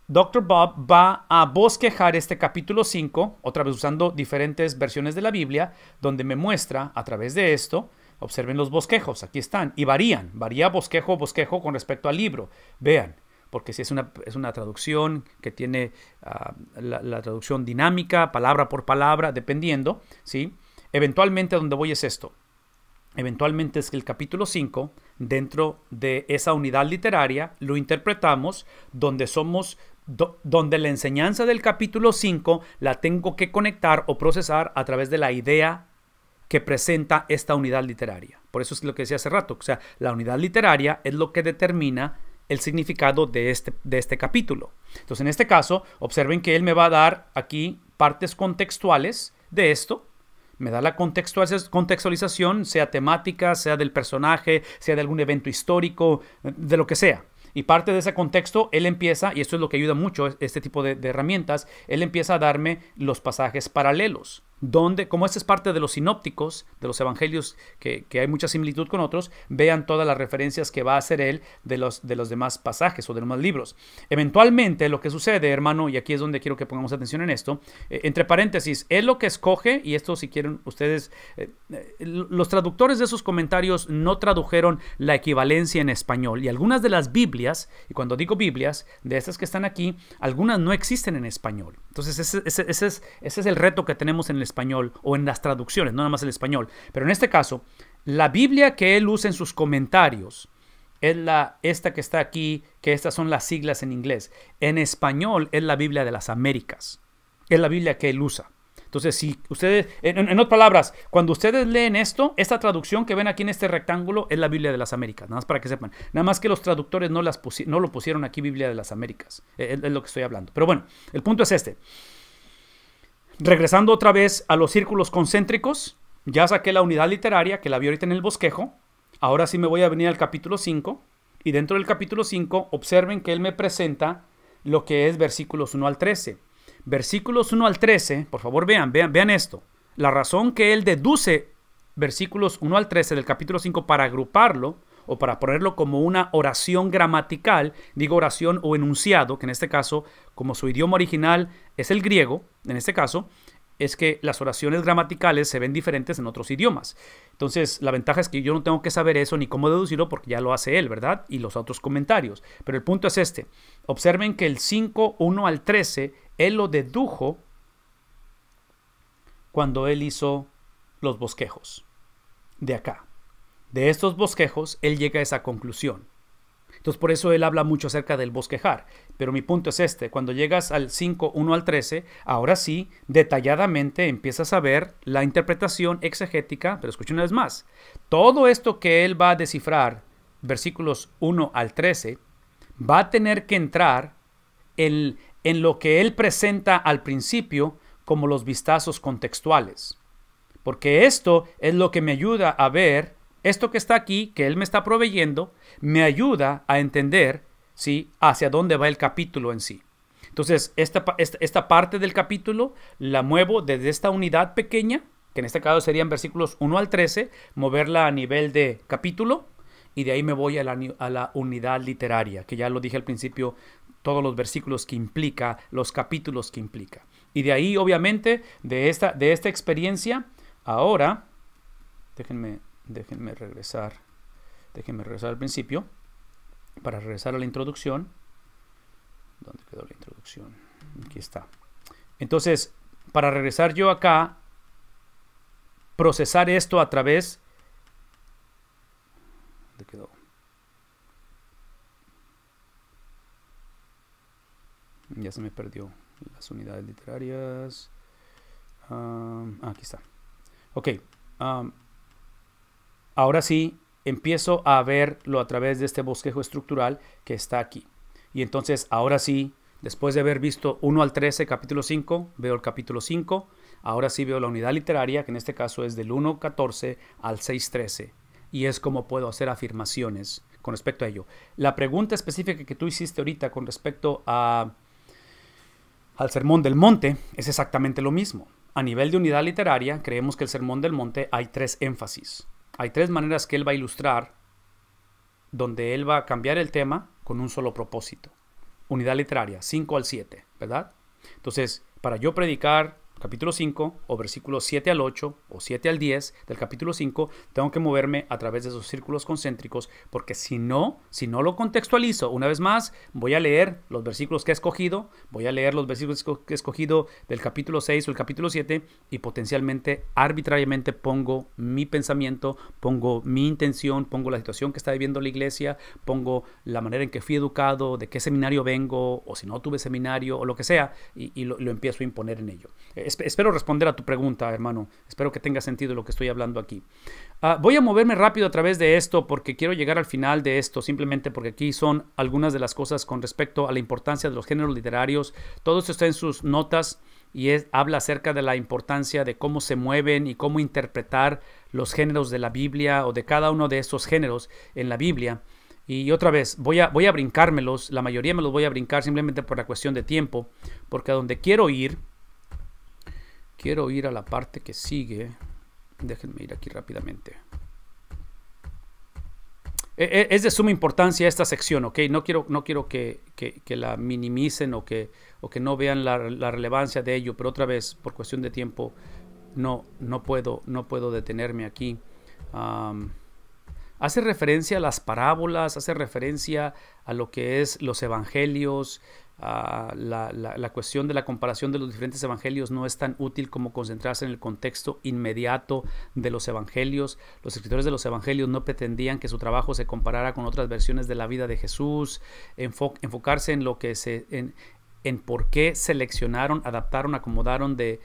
Dr. Bob va a bosquejar este capítulo 5, otra vez usando diferentes versiones de la Biblia, donde me muestra a través de esto. Observen los bosquejos, aquí están, y varía bosquejo con respecto al libro. Vean, porque si es una traducción que tiene la traducción dinámica, palabra por palabra, dependiendo, ¿sí? Eventualmente, donde voy es esto. Eventualmente es que el capítulo 5, dentro de esa unidad literaria, lo interpretamos donde la enseñanza del capítulo 5 la tengo que conectar o procesar a través de la idea que presenta esta unidad literaria. Por eso es lo que decía hace rato. O sea, la unidad literaria es lo que determina el significado de este capítulo. Entonces, en este caso, observen que él me va a dar aquí partes contextuales de esto. Me da la contextualización, sea temática, sea del personaje, sea de algún evento histórico, de lo que sea. Y parte de ese contexto, él empieza, y esto es lo que ayuda mucho, este tipo de herramientas, él empieza a darme los pasajes paralelos, donde, como este es parte de los sinópticos, de los evangelios, que hay mucha similitud con otros, vean todas las referencias que va a hacer él de los demás pasajes o de los demás libros. Eventualmente, lo que sucede, hermano, y aquí es donde quiero que pongamos atención en esto, entre paréntesis, él lo que escoge, y esto si quieren ustedes, los traductores de esos comentarios no tradujeron la equivalencia en español, y algunas de las Biblias, y cuando digo Biblias, de estas que están aquí, algunas no existen en español. Entonces ese es el reto que tenemos en el español o en las traducciones, no nada más el español. Pero en este caso, la Biblia que él usa en sus comentarios es esta que está aquí, que estas son las siglas en inglés. En español es la Biblia de las Américas. Es la Biblia que él usa. Entonces, si ustedes, en otras palabras, cuando ustedes leen esto, esta traducción que ven aquí en este rectángulo es la Biblia de las Américas, nada más para que sepan. Nada más que los traductores no lo pusieron aquí Biblia de las Américas. Es lo que estoy hablando. Pero bueno, el punto es este. Regresando otra vez a los círculos concéntricos, ya saqué la unidad literaria que la vi ahorita en el bosquejo. Ahora sí me voy a venir al capítulo 5. Y dentro del capítulo 5, observen que él me presenta lo que es versículos 1 al 13. Versículos 1 al 13, por favor vean esto. La razón que él deduce versículos 1 al 13 del capítulo 5 para agruparlo o para ponerlo como una oración gramatical, digo oración o enunciado, que en este caso, como su idioma original es el griego, en este caso, es que las oraciones gramaticales se ven diferentes en otros idiomas. Entonces, la ventaja es que yo no tengo que saber eso ni cómo deducirlo porque ya lo hace él, ¿verdad? Y los otros comentarios. Pero el punto es este. Observen que el 5, 1 al 13, él lo dedujo cuando él hizo los bosquejos de acá. De estos bosquejos, él llega a esa conclusión. Entonces, por eso él habla mucho acerca del bosquejar. Pero mi punto es este. Cuando llegas al 5, 1 al 13, ahora sí, detalladamente empiezas a ver la interpretación exegética. Pero escucha una vez más. Todo esto que él va a descifrar, versículos 1 al 13, va a tener que entrar en lo que él presenta al principio como los vistazos contextuales. Porque esto es lo que me ayuda a ver, esto que está aquí, que él me está proveyendo, me ayuda a entender, ¿sí?, hacia dónde va el capítulo en sí. Entonces, esta parte del capítulo la muevo desde esta unidad pequeña, que en este caso serían versículos 1 al 13, moverla a nivel de capítulo, y de ahí me voy a la unidad literaria, que ya lo dije al principio, todos los versículos que implica, los capítulos que implica. Y de ahí, obviamente, de esta experiencia, ahora, déjenme regresar al principio, para regresar a la introducción. ¿Dónde quedó la introducción? Aquí está. Entonces, para regresar yo acá, procesar esto a través... ¿Dónde quedó? Ya se me perdió las unidades literarias. Aquí está. Ok. Ahora sí, empiezo a verlo a través de este bosquejo estructural que está aquí. Y entonces, ahora sí, después de haber visto 1 al 13, capítulo 5, veo el capítulo 5. Ahora sí veo la unidad literaria, que en este caso es del 1.14 al 6.13. Y es como puedo hacer afirmaciones con respecto a ello. La pregunta específica que tú hiciste ahorita con respecto al Sermón del Monte es exactamente lo mismo. A nivel de unidad literaria, creemos que el Sermón del Monte hay 3 énfasis. Hay 3 maneras que él va a ilustrar, donde él va a cambiar el tema con un solo propósito. Unidad literaria, 5 al 7, ¿verdad? Entonces, para yo predicar capítulo 5, o versículos 7 al 8, o 7 al 10 del capítulo 5, tengo que moverme a través de esos círculos concéntricos, porque si no lo contextualizo, una vez más, voy a leer los versículos que he escogido, voy a leer los versículos que he escogido del capítulo 6 o el capítulo 7, y potencialmente, arbitrariamente pongo mi pensamiento, pongo mi intención, pongo la situación que está viviendo la iglesia, pongo la manera en que fui educado, de qué seminario vengo, o si no tuve seminario, o lo que sea, y lo empiezo a imponer en ello. Espero responder a tu pregunta, hermano. Espero que tenga sentido lo que estoy hablando aquí. Voy a moverme rápido a través de esto porque quiero llegar al final de esto, simplemente porque aquí son algunas de las cosas con respecto a la importancia de los géneros literarios. Todo esto está en sus notas y habla acerca de la importancia de cómo se mueven y cómo interpretar los géneros de la Biblia o de cada uno de esos géneros en la Biblia. Y otra vez, voy a brincármelos. La mayoría me los voy a brincar simplemente por la cuestión de tiempo, porque a donde quiero ir a la parte que sigue. Déjenme ir aquí rápidamente. Es de suma importancia esta sección, ¿ok? No quiero que la minimicen o que no vean la relevancia de ello, pero otra vez, por cuestión de tiempo, no puedo detenerme aquí. Hace referencia a las parábolas, hace referencia a lo que es los evangelios. La cuestión de la comparación de los diferentes evangelios no es tan útil como concentrarse en el contexto inmediato de los evangelios. Los escritores de los evangelios no pretendían que su trabajo se comparara con otras versiones de la vida de Jesús, enfocarse en lo que en por qué seleccionaron, adaptaron, acomodaron de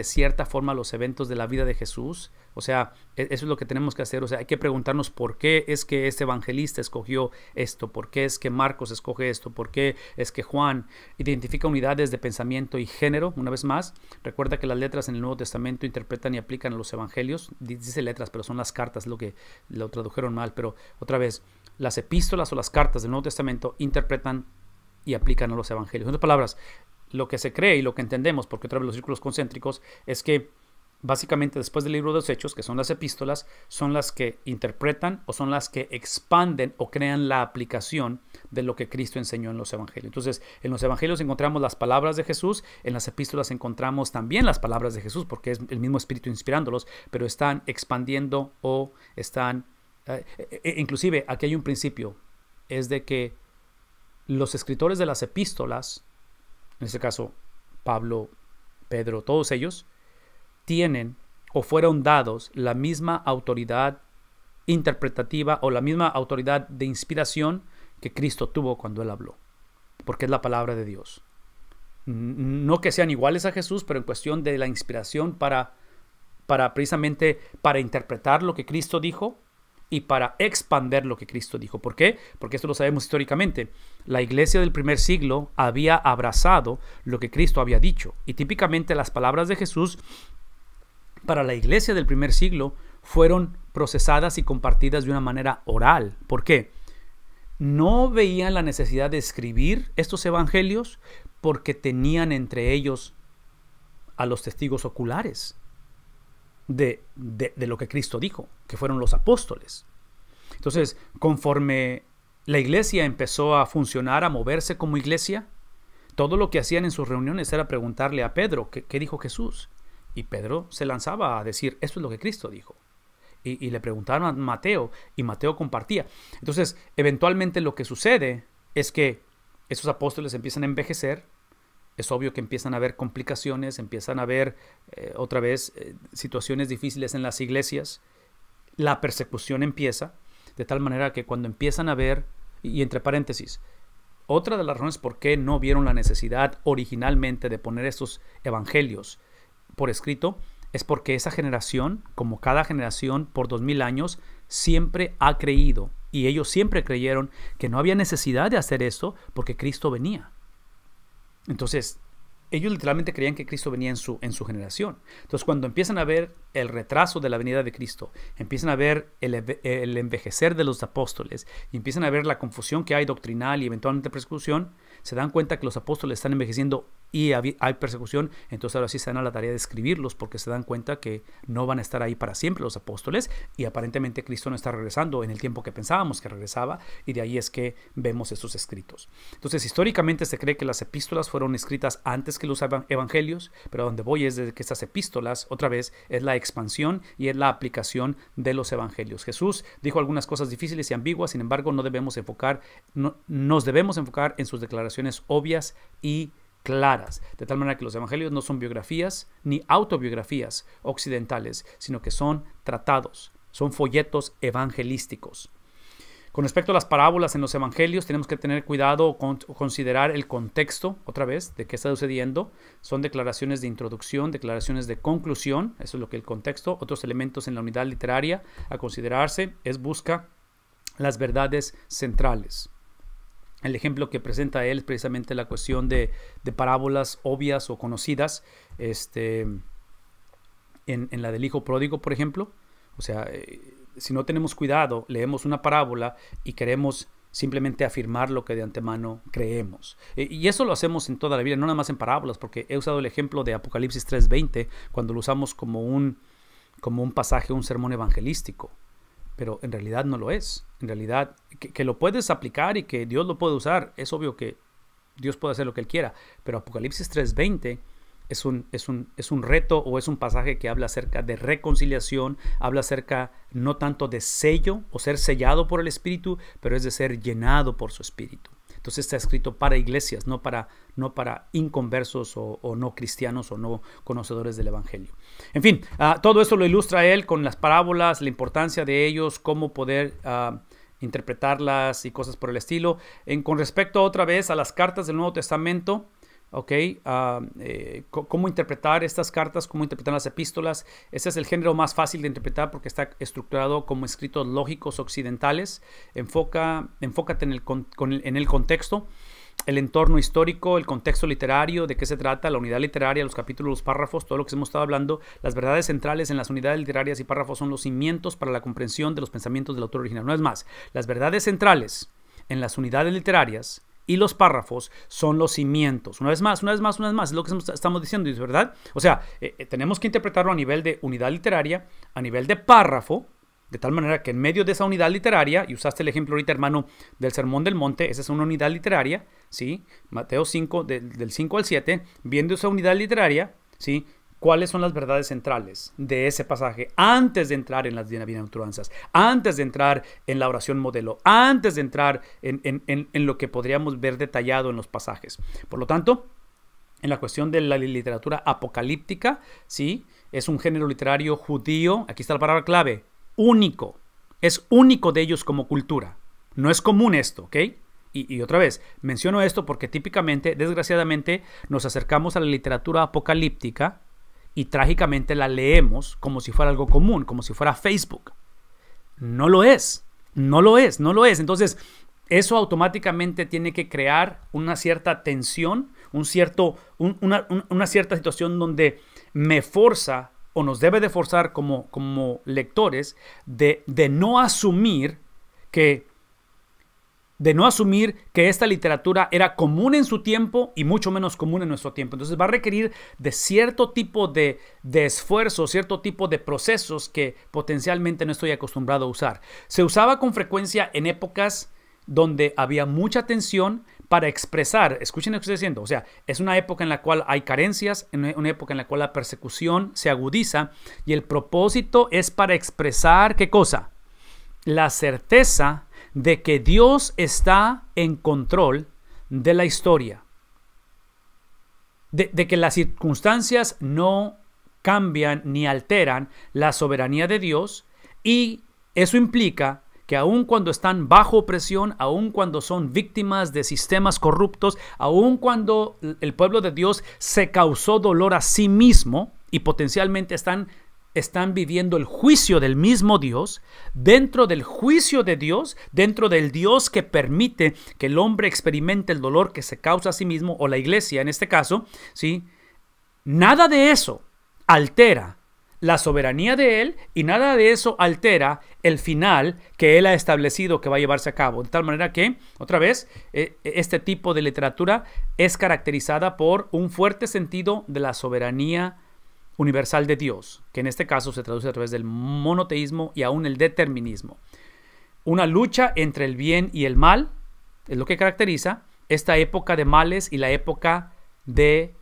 cierta forma los eventos de la vida de Jesús. O sea, eso es lo que tenemos que hacer. O sea, hay que preguntarnos por qué es que este evangelista escogió esto, por qué es que Marcos escoge esto, por qué es que Juan identifica unidades de pensamiento y género. Una vez más, recuerda que las letras en el Nuevo Testamento interpretan y aplican a los evangelios. Dice letras, pero son las cartas, lo que lo tradujeron mal. Pero otra vez, las epístolas o las cartas del Nuevo Testamento interpretan y aplican a los evangelios. En otras palabras, lo que se cree y lo que entendemos, porque otra vez los círculos concéntricos, es que básicamente después del libro de los Hechos, que son las epístolas, son las que interpretan o son las que expanden o crean la aplicación de lo que Cristo enseñó en los evangelios. Entonces, en los evangelios encontramos las palabras de Jesús, en las epístolas encontramos también las palabras de Jesús, porque es el mismo Espíritu inspirándolos, pero están expandiendo o están... inclusive, aquí hay un principio, es de que los escritores de las epístolas, en este caso Pablo, Pedro, todos ellos, tienen o fueron dados la misma autoridad interpretativa o la misma autoridad de inspiración que Cristo tuvo cuando Él habló, porque es la palabra de Dios. No que sean iguales a Jesús, pero en cuestión de la inspiración para precisamente para interpretar lo que Cristo dijo y para expander lo que Cristo dijo. ¿Por qué? Porque esto lo sabemos históricamente. La iglesia del primer siglo había abrazado lo que Cristo había dicho, y típicamente las palabras de Jesús para la iglesia del primer siglo fueron procesadas y compartidas de una manera oral. ¿Por qué? No veían la necesidad de escribir estos evangelios porque tenían entre ellos a los testigos oculares de lo que Cristo dijo, que fueron los apóstoles. Entonces, conforme la iglesia empezó a funcionar, a moverse como iglesia, todo lo que hacían en sus reuniones era preguntarle a Pedro qué dijo Jesús. Y Pedro se lanzaba a decir, esto es lo que Cristo dijo. Y le preguntaron a Mateo, y Mateo compartía. Entonces, eventualmente lo que sucede es que esos apóstoles empiezan a envejecer. Es obvio que empiezan a haber complicaciones, empiezan a haber otra vez situaciones difíciles en las iglesias. La persecución empieza, de tal manera que cuando empiezan a ver, y entre paréntesis, otra de las razones por qué no vieron la necesidad originalmente de poner estos evangelios por escrito, es porque esa generación, como cada generación por 2000 años, siempre ha creído, y ellos siempre creyeron que no había necesidad de hacer esto porque Cristo venía. Entonces, ellos literalmente creían que Cristo venía en su generación. Entonces, cuando empiezan a ver el retraso de la venida de Cristo, empiezan a ver el envejecer de los apóstoles, y empiezan a ver la confusión que hay doctrinal y eventualmente persecución, se dan cuenta que los apóstoles están envejeciendo y hay persecución. Entonces ahora sí se dan a la tarea de escribirlos, porque se dan cuenta que no van a estar ahí para siempre los apóstoles, y aparentemente Cristo no está regresando en el tiempo que pensábamos que regresaba, y de ahí es que vemos estos escritos. Entonces, históricamente se cree que las epístolas fueron escritas antes que los evangelios, pero donde voy es de que estas epístolas, otra vez, es la expansión y es la aplicación de los evangelios. Jesús dijo algunas cosas difíciles y ambiguas, sin embargo, nos debemos enfocar en sus declaraciones obvias y claras, de tal manera que los evangelios no son biografías ni autobiografías occidentales, sino que son tratados, son folletos evangelísticos. Con respecto a las parábolas en los evangelios, tenemos que tener cuidado con considerar el contexto, otra vez, de qué está sucediendo. Son declaraciones de introducción, declaraciones de conclusión, eso es lo que el contexto. Otros elementos en la unidad literaria a considerarse es busca las verdades centrales. El ejemplo que presenta él es precisamente la cuestión de parábolas obvias o conocidas, en la del hijo pródigo, por ejemplo. O sea, si no tenemos cuidado, leemos una parábola y queremos simplemente afirmar lo que de antemano creemos. Y eso lo hacemos en toda la Biblia, no nada más en parábolas, porque he usado el ejemplo de Apocalipsis 3:20 cuando lo usamos como un pasaje, un sermón evangelístico. Pero en realidad no lo es. En realidad, que lo puedes aplicar y que Dios lo puede usar, es obvio que Dios puede hacer lo que Él quiera. Pero Apocalipsis 3:20 es un reto, o es un pasaje que habla acerca de reconciliación, habla acerca no tanto de sello o ser sellado por el Espíritu, pero es de ser llenado por su Espíritu. Entonces está escrito para iglesias, no para inconversos o no cristianos o no conocedores del Evangelio. En fin, todo esto lo ilustra él con las parábolas, la importancia de ellos, cómo poder interpretarlas y cosas por el estilo. Con respecto otra vez a las cartas del Nuevo Testamento, cómo interpretar estas cartas, cómo interpretar las epístolas. Este es el género más fácil de interpretar porque está estructurado como escritos lógicos occidentales. Enfócate en el contexto, el entorno histórico, el contexto literario, de qué se trata, la unidad literaria, los capítulos, los párrafos, todo lo que hemos estado hablando. Las verdades centrales en las unidades literarias y párrafos son los cimientos para la comprensión de los pensamientos del autor original. No es más, las verdades centrales en las unidades literarias y los párrafos son los cimientos. Una vez más, es lo que estamos diciendo, ¿verdad? O sea, tenemos que interpretarlo a nivel de unidad literaria, a nivel de párrafo, de tal manera que en medio de esa unidad literaria, y usaste el ejemplo ahorita, hermano, del Sermón del Monte, esa es una unidad literaria, ¿sí? Mateo 5, del 5 al 7, viendo esa unidad literaria, ¿sí? ¿Cuáles son las verdades centrales de ese pasaje antes de entrar en las bienaventuranzas, antes de entrar en la oración modelo, antes de entrar en lo que podríamos ver detallado en los pasajes? Por lo tanto, en la cuestión de la literatura apocalíptica, ¿sí? es un género literario judío, aquí está la palabra clave, único. Es único de ellos como cultura. No es común esto, ¿ok? Y otra vez, menciono esto porque típicamente, desgraciadamente, nos acercamos a la literatura apocalíptica y trágicamente la leemos como si fuera algo común, como si fuera Facebook. No lo es, no lo es, no lo es. Entonces, eso automáticamente tiene que crear una cierta tensión, una cierta situación donde me forza o nos debe de forzar como lectores de no asumir que esta literatura era común en su tiempo y mucho menos común en nuestro tiempo. Entonces va a requerir de cierto tipo de esfuerzo, cierto tipo de procesos que potencialmente no estoy acostumbrado a usar. Se usaba con frecuencia en épocas donde había mucha tensión para expresar, escuchen lo que estoy diciendo, o sea, es una época en la cual hay carencias, una época en la cual la persecución se agudiza y el propósito es para expresar, ¿qué cosa? La certeza de que Dios está en control de la historia, de que las circunstancias no cambian ni alteran la soberanía de Dios, y eso implica que aun cuando están bajo opresión, aun cuando son víctimas de sistemas corruptos, aun cuando el pueblo de Dios se causó dolor a sí mismo y potencialmente están viviendo el juicio del mismo Dios, dentro del juicio de Dios, dentro del Dios que permite que el hombre experimente el dolor que se causa a sí mismo, o la iglesia en este caso, ¿sí? Nada de eso altera la soberanía de Él y nada de eso altera el final que Él ha establecido que va a llevarse a cabo. De tal manera que, otra vez, este tipo de literatura es caracterizada por un fuerte sentido de la soberanía universal de Dios, que en este caso se traduce a través del monoteísmo y aún el determinismo. Una lucha entre el bien y el mal es lo que caracteriza esta época de males y la época de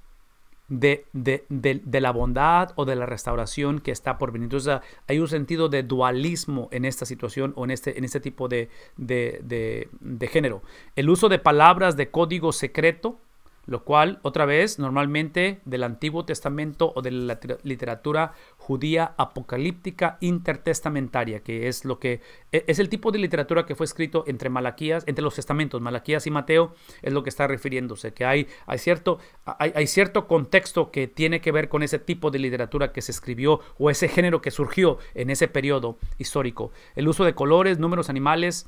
la bondad o de la restauración que está por venir. Entonces hay un sentido de dualismo en esta situación o en este tipo de género. El uso de palabras de código secreto, lo cual, otra vez, normalmente del Antiguo Testamento o de la literatura judía apocalíptica intertestamentaria, que es el tipo de literatura que fue escrito entre los testamentos, Malaquías y Mateo, es lo que está refiriéndose, que hay cierto contexto que tiene que ver con ese tipo de literatura que se escribió o ese género que surgió en ese periodo histórico. El uso de colores, números, animales,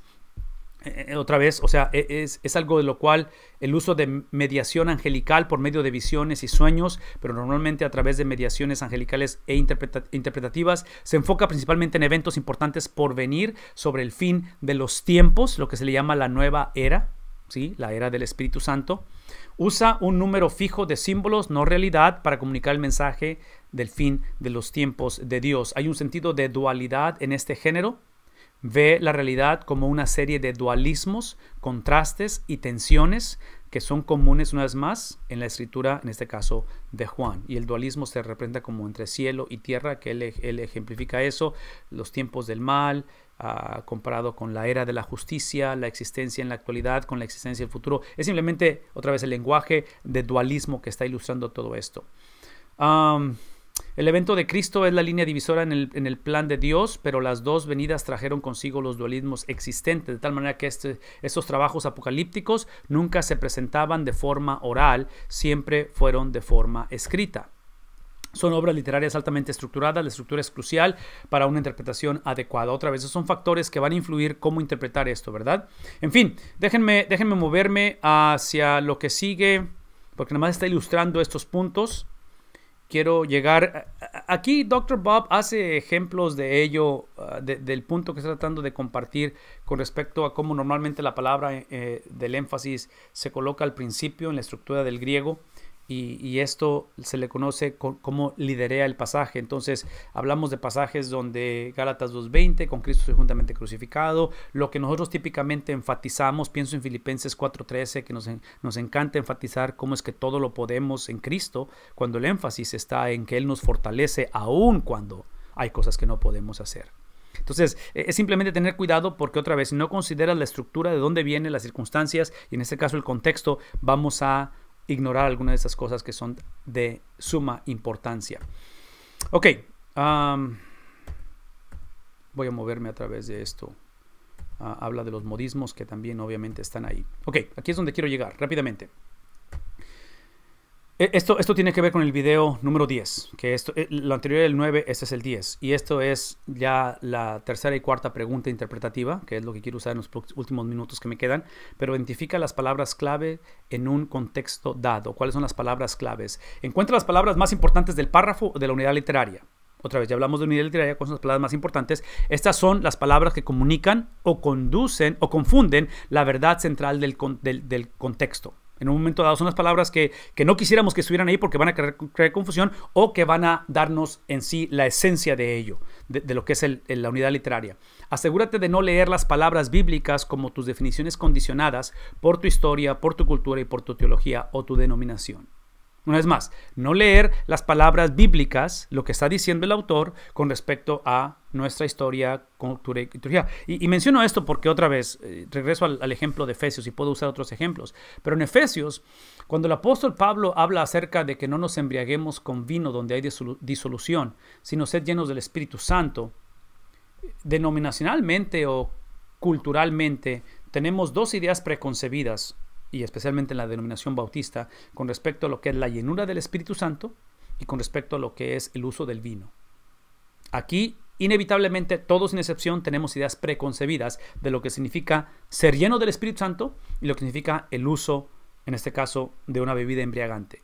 otra vez, o sea, es algo de lo cual el uso de mediación angelical por medio de visiones y sueños, pero normalmente a través de mediaciones angelicales e interpretativas, se enfoca principalmente en eventos importantes por venir sobre el fin de los tiempos, lo que se le llama la nueva era, ¿sí? La era del Espíritu Santo. Usa un número fijo de símbolos, no realidad, para comunicar el mensaje del fin de los tiempos de Dios. Hay un sentido de dualidad en este género. Ve la realidad como una serie de dualismos, contrastes y tensiones que son comunes una vez más en la escritura, en este caso de Juan. Y el dualismo se representa como entre cielo y tierra, que él ejemplifica eso, los tiempos del mal, comparado con la era de la justicia, la existencia en la actualidad con la existencia del futuro. Es simplemente, otra vez, el lenguaje de dualismo que está ilustrando todo esto. El evento de Cristo es la línea divisora en el plan de Dios, pero las dos venidas trajeron consigo los dualismos existentes, de tal manera que estos trabajos apocalípticos nunca se presentaban de forma oral, siempre fueron de forma escrita. Son obras literarias altamente estructuradas, la estructura es crucial para una interpretación adecuada. Otra vez, esos son factores que van a influir cómo interpretar esto, ¿verdad? En fin, déjenme moverme hacia lo que sigue, porque nada más está ilustrando estos puntos. Quiero llegar... Aquí Dr. Bob hace ejemplos de ello, del punto que está tratando de compartir con respecto a cómo normalmente la palabra del énfasis se coloca al principio en la estructura del griego. Y esto se le conoce como liderea el pasaje. Entonces hablamos de pasajes donde Gálatas 2:20, con Cristo juntamente crucificado, lo que nosotros típicamente enfatizamos, pienso en Filipenses 4:13, que nos encanta enfatizar cómo es que todo lo podemos en Cristo, cuando el énfasis está en que Él nos fortalece aun cuando hay cosas que no podemos hacer. Entonces es simplemente tener cuidado, porque otra vez, si no consideras la estructura de dónde vienen las circunstancias y en este caso el contexto, vamos a ignorar algunas de estas cosas que son de suma importancia. Ok. Voy a moverme a través de esto. Habla de los modismos que también obviamente están ahí. Ok, aquí es donde quiero llegar rápidamente. Esto tiene que ver con el video número 10, que lo anterior era el 9, este es el 10. Y esto es ya la tercera y cuarta pregunta interpretativa, que es lo que quiero usar en los últimos minutos que me quedan. Pero identifica las palabras clave en un contexto dado. ¿Cuáles son las palabras claves? Encuentra las palabras más importantes del párrafo o de la unidad literaria. Otra vez, ya hablamos de unidad literaria, ¿cuáles son las palabras más importantes? Estas son las palabras que comunican o conducen o confunden la verdad central del contexto. En un momento dado son las palabras que no quisiéramos que estuvieran ahí porque van a crear confusión o que van a darnos en sí la esencia de ello, de lo que es la unidad literaria. Asegúrate de no leer las palabras bíblicas como tus definiciones condicionadas por tu historia, por tu cultura y por tu teología o tu denominación. Una vez más, no leer las palabras bíblicas, lo que está diciendo el autor con respecto a nuestra historia, cultura y teología. Y menciono esto porque otra vez, regreso al ejemplo de Efesios y puedo usar otros ejemplos. Pero en Efesios, cuando el apóstol Pablo habla acerca de que no nos embriaguemos con vino donde hay disolución, sino sed llenos del Espíritu Santo, denominacionalmente o culturalmente tenemos dos ideas preconcebidas, y especialmente en la denominación bautista, con respecto a lo que es la llenura del Espíritu Santo y con respecto a lo que es el uso del vino. Aquí, inevitablemente, todos sin excepción tenemos ideas preconcebidas de lo que significa ser lleno del Espíritu Santo y lo que significa el uso, en este caso, de una bebida embriagante.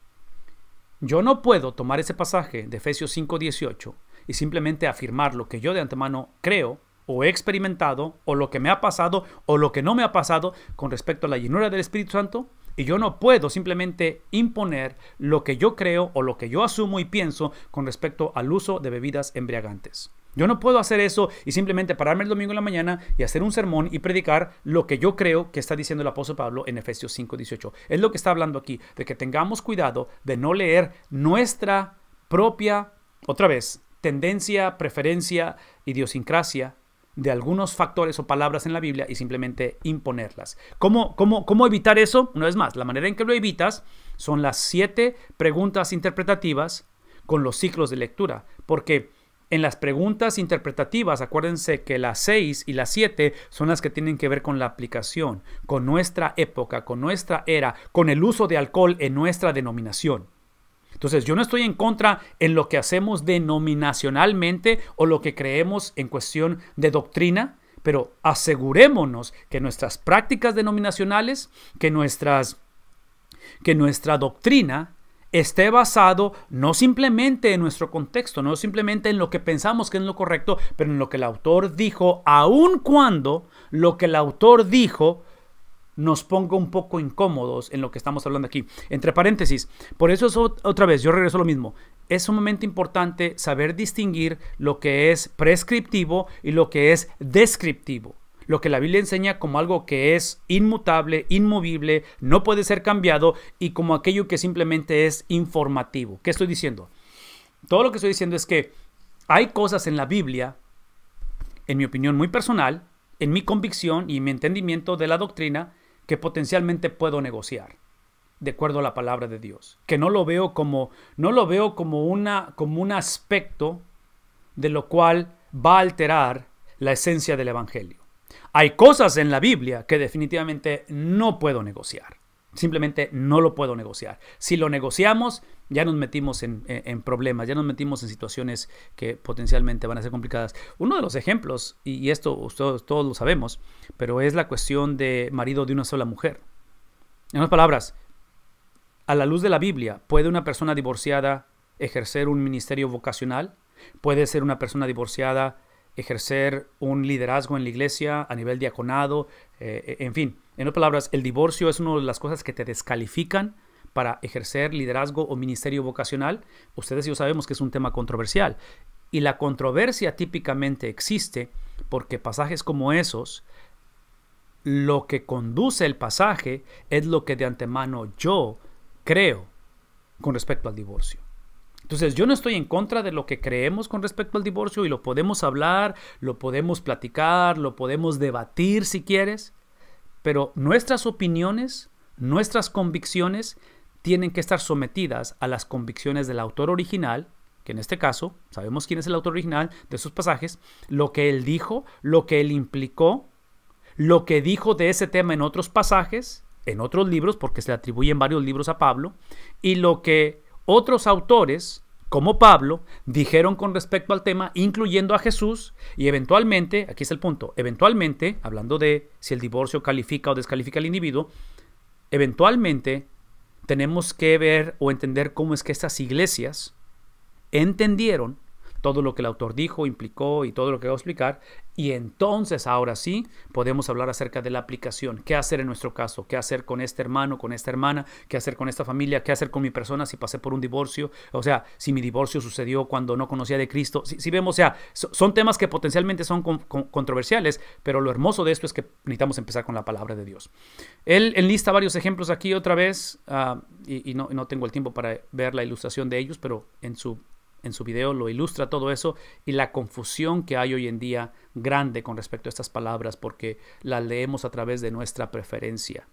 Yo no puedo tomar ese pasaje de Efesios 5:18 y simplemente afirmar lo que yo de antemano creo o he experimentado, o lo que me ha pasado, o lo que no me ha pasado con respecto a la llenura del Espíritu Santo, y yo no puedo simplemente imponer lo que yo creo o lo que yo asumo y pienso con respecto al uso de bebidas embriagantes. Yo no puedo hacer eso y simplemente pararme el domingo en la mañana y hacer un sermón y predicar lo que yo creo que está diciendo el apóstol Pablo en Efesios 5:18. Es lo que está hablando aquí, de que tengamos cuidado de no leer nuestra propia, otra vez, tendencia, preferencia, idiosincrasia, de algunos factores o palabras en la Biblia y simplemente imponerlas. ¿Cómo evitar eso? Una vez más, la manera en que lo evitas son las 7 preguntas interpretativas con los ciclos de lectura. Porque en las preguntas interpretativas, acuérdense que las 6 y las 7 son las que tienen que ver con la aplicación, con nuestra época, con nuestra era, con el uso de alcohol en nuestra denominación. Entonces, yo no estoy en contra en lo que hacemos denominacionalmente o lo que creemos en cuestión de doctrina, pero asegurémonos que nuestras prácticas denominacionales, que nuestra doctrina esté basado no simplemente en nuestro contexto, no simplemente en lo que pensamos que es lo correcto, pero en lo que el autor dijo, aun cuando lo que el autor dijo nos ponga un poco incómodos en lo que estamos hablando aquí. Entre paréntesis, por eso es otra vez, yo regreso a lo mismo. Es sumamente importante saber distinguir lo que es prescriptivo y lo que es descriptivo. Lo que la Biblia enseña como algo que es inmutable, inmovible, no puede ser cambiado, y como aquello que simplemente es informativo. ¿Qué estoy diciendo? Todo lo que estoy diciendo es que hay cosas en la Biblia, en mi opinión muy personal, en mi convicción y en mi entendimiento de la doctrina, que potencialmente puedo negociar de acuerdo a la palabra de Dios, que no lo veo como un aspecto de lo cual va a alterar la esencia del evangelio. Hay cosas en la Biblia que definitivamente no puedo negociar. Simplemente no lo puedo negociar. Si lo negociamos, ya nos metimos en problemas, ya nos metimos en situaciones que potencialmente van a ser complicadas. Uno de los ejemplos, y esto todos lo sabemos, pero es la cuestión de marido de una sola mujer. En otras palabras, a la luz de la Biblia, ¿puede una persona divorciada ejercer un ministerio vocacional? ¿Puede ser una persona divorciada ejercer un liderazgo en la iglesia a nivel diaconado? En fin, en otras palabras, el divorcio es una de las cosas que te descalifican para ejercer liderazgo o ministerio vocacional. Ustedes y yo sabemos que es un tema controversial. Y la controversia típicamente existe porque pasajes como esos, lo que conduce el pasaje es lo que de antemano yo creo con respecto al divorcio. Entonces, yo no estoy en contra de lo que creemos con respecto al divorcio y lo podemos hablar, lo podemos platicar, lo podemos debatir si quieres, pero nuestras opiniones, nuestras convicciones tienen que estar sometidas a las convicciones del autor original que en este caso sabemos quién es el autor original de esos pasajes, lo que él dijo, lo que él implicó, lo que dijo de ese tema en otros pasajes, en otros libros, porque se le atribuyen varios libros a Pablo, y lo que otros autores, como Pablo, dijeron con respecto al tema, incluyendo a Jesús, y eventualmente, aquí es el punto, eventualmente, hablando de si el divorcio califica o descalifica al individuo, eventualmente tenemos que ver o entender cómo es que estas iglesias entendieron todo lo que el autor dijo, implicó y todo lo que voy a explicar, y entonces ahora sí podemos hablar acerca de la aplicación. ¿Qué hacer en nuestro caso? ¿Qué hacer con este hermano, con esta hermana? ¿Qué hacer con esta familia? ¿Qué hacer con mi persona si pasé por un divorcio? O sea, si mi divorcio sucedió cuando no conocía de Cristo. Si vemos, o sea, son temas que potencialmente son controversiales, pero lo hermoso de esto es que necesitamos empezar con la palabra de Dios. Él enlista varios ejemplos aquí otra vez, y no tengo el tiempo para ver la ilustración de ellos, pero en su video lo ilustra todo eso y la confusión que hay hoy en día grande con respecto a estas palabras porque las leemos a través de nuestra preferencia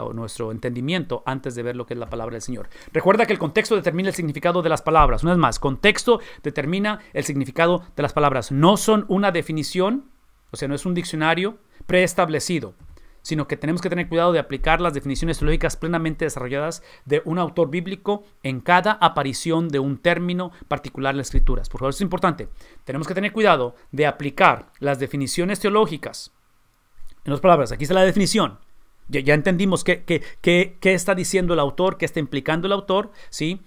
o nuestro entendimiento antes de ver lo que es la palabra del Señor. Recuerda que el contexto determina el significado de las palabras. Una vez más, contexto determina el significado de las palabras. No son una definición, o sea, no es un diccionario preestablecido, sino que tenemos que tener cuidado de aplicar las definiciones teológicas plenamente desarrolladas de un autor bíblico en cada aparición de un término particular en las Escrituras. Por favor, eso es importante. Tenemos que tener cuidado de aplicar las definiciones teológicas en las palabras. Aquí está la definición. Ya entendimos qué está diciendo el autor, qué está implicando el autor, ¿sí?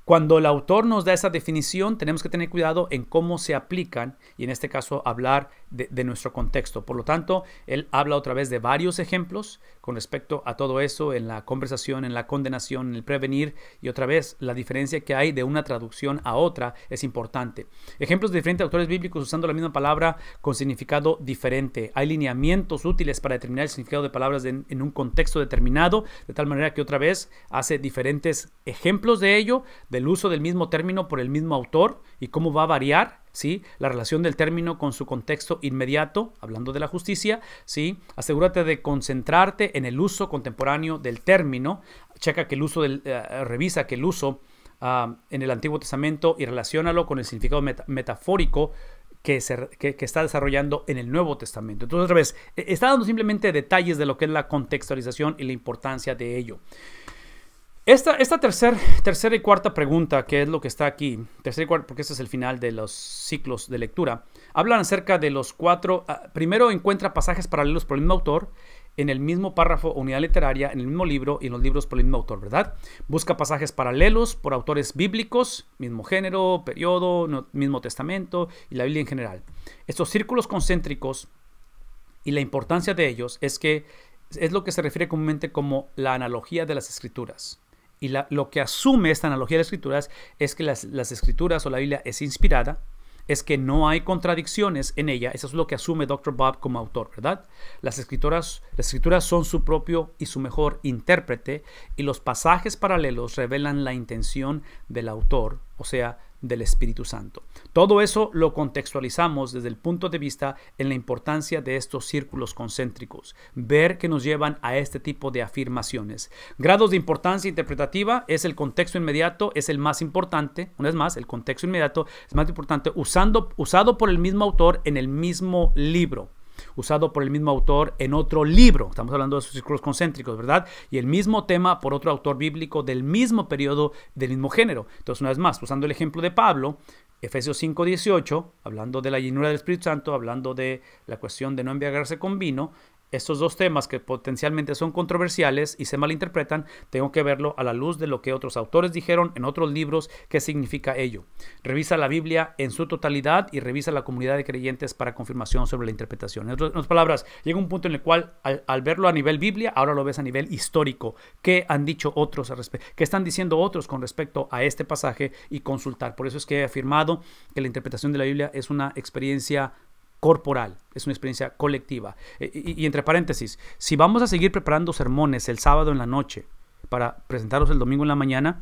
Cuando el autor nos da esa definición, tenemos que tener cuidado en cómo se aplican y en este caso hablar de nuestro contexto. Por lo tanto, él habla otra vez de varios ejemplos con respecto a todo eso en la conversación, en la condenación, en el prevenir y otra vez la diferencia que hay de una traducción a otra es importante. Ejemplos de diferentes autores bíblicos usando la misma palabra con significado diferente. Hay lineamientos útiles para determinar el significado de palabras en un contexto determinado, de tal manera que otra vez hace diferentes ejemplos de ello, del uso del mismo término por el mismo autor y cómo va a variar, ¿sí?, la relación del término con su contexto inmediato, hablando de la justicia, ¿sí? Asegúrate de concentrarte en el uso contemporáneo del término. Checa que el uso revisa que el uso en el Antiguo Testamento y relaciónalo con el significado metafórico que está desarrollando en el Nuevo Testamento. Entonces, otra vez, está dando simplemente detalles de lo que es la contextualización y la importancia de ello. Esta tercera y cuarta pregunta, que es lo que está aquí, tercera y cuarta, porque este es el final de los ciclos de lectura, hablan acerca de los cuatro. Primero encuentra pasajes paralelos por el mismo autor, en el mismo párrafo o unidad literaria, en el mismo libro y en los libros por el mismo autor, ¿verdad? Busca pasajes paralelos por autores bíblicos, mismo género, periodo, mismo testamento y la Biblia en general. Estos círculos concéntricos y la importancia de ellos es que es lo que se refiere comúnmente como la analogía de las Escrituras. Y lo que asume esta analogía de las Escrituras es que las Escrituras o la Biblia es inspirada, es que no hay contradicciones en ella. Eso es lo que asume Dr. Bob como autor, ¿verdad? Las escrituras son su propio y su mejor intérprete y los pasajes paralelos revelan la intención del autor, o sea, del Espíritu Santo. Todo eso lo contextualizamos desde el punto de vista en la importancia de estos círculos concéntricos, ver que nos llevan a este tipo de afirmaciones. Grados de importancia interpretativa es el contexto inmediato, es el más importante. Una vez más, el contexto inmediato es más importante, usado por el mismo autor en el mismo libro. Usado por el mismo autor en otro libro. Estamos hablando de esos círculos concéntricos, ¿verdad? Y el mismo tema por otro autor bíblico del mismo periodo, del mismo género. Entonces, una vez más, usando el ejemplo de Pablo, Efesios 5:18, hablando de la llenura del Espíritu Santo, hablando de la cuestión de no embriagarse con vino, estos dos temas que potencialmente son controversiales y se malinterpretan, tengo que verlo a la luz de lo que otros autores dijeron en otros libros, qué significa ello. Revisa la Biblia en su totalidad y revisa la comunidad de creyentes para confirmación sobre la interpretación. En otras palabras, llega un punto en el cual al verlo a nivel Biblia, ahora lo ves a nivel histórico. ¿Qué han dicho otros al respecto? ¿Qué están diciendo otros con respecto a este pasaje? Y consultar. Por eso es que he afirmado que la interpretación de la Biblia es una experiencia corporal, es una experiencia colectiva. Y entre paréntesis, si vamos a seguir preparando sermones el sábado en la noche para presentarlos el domingo en la mañana,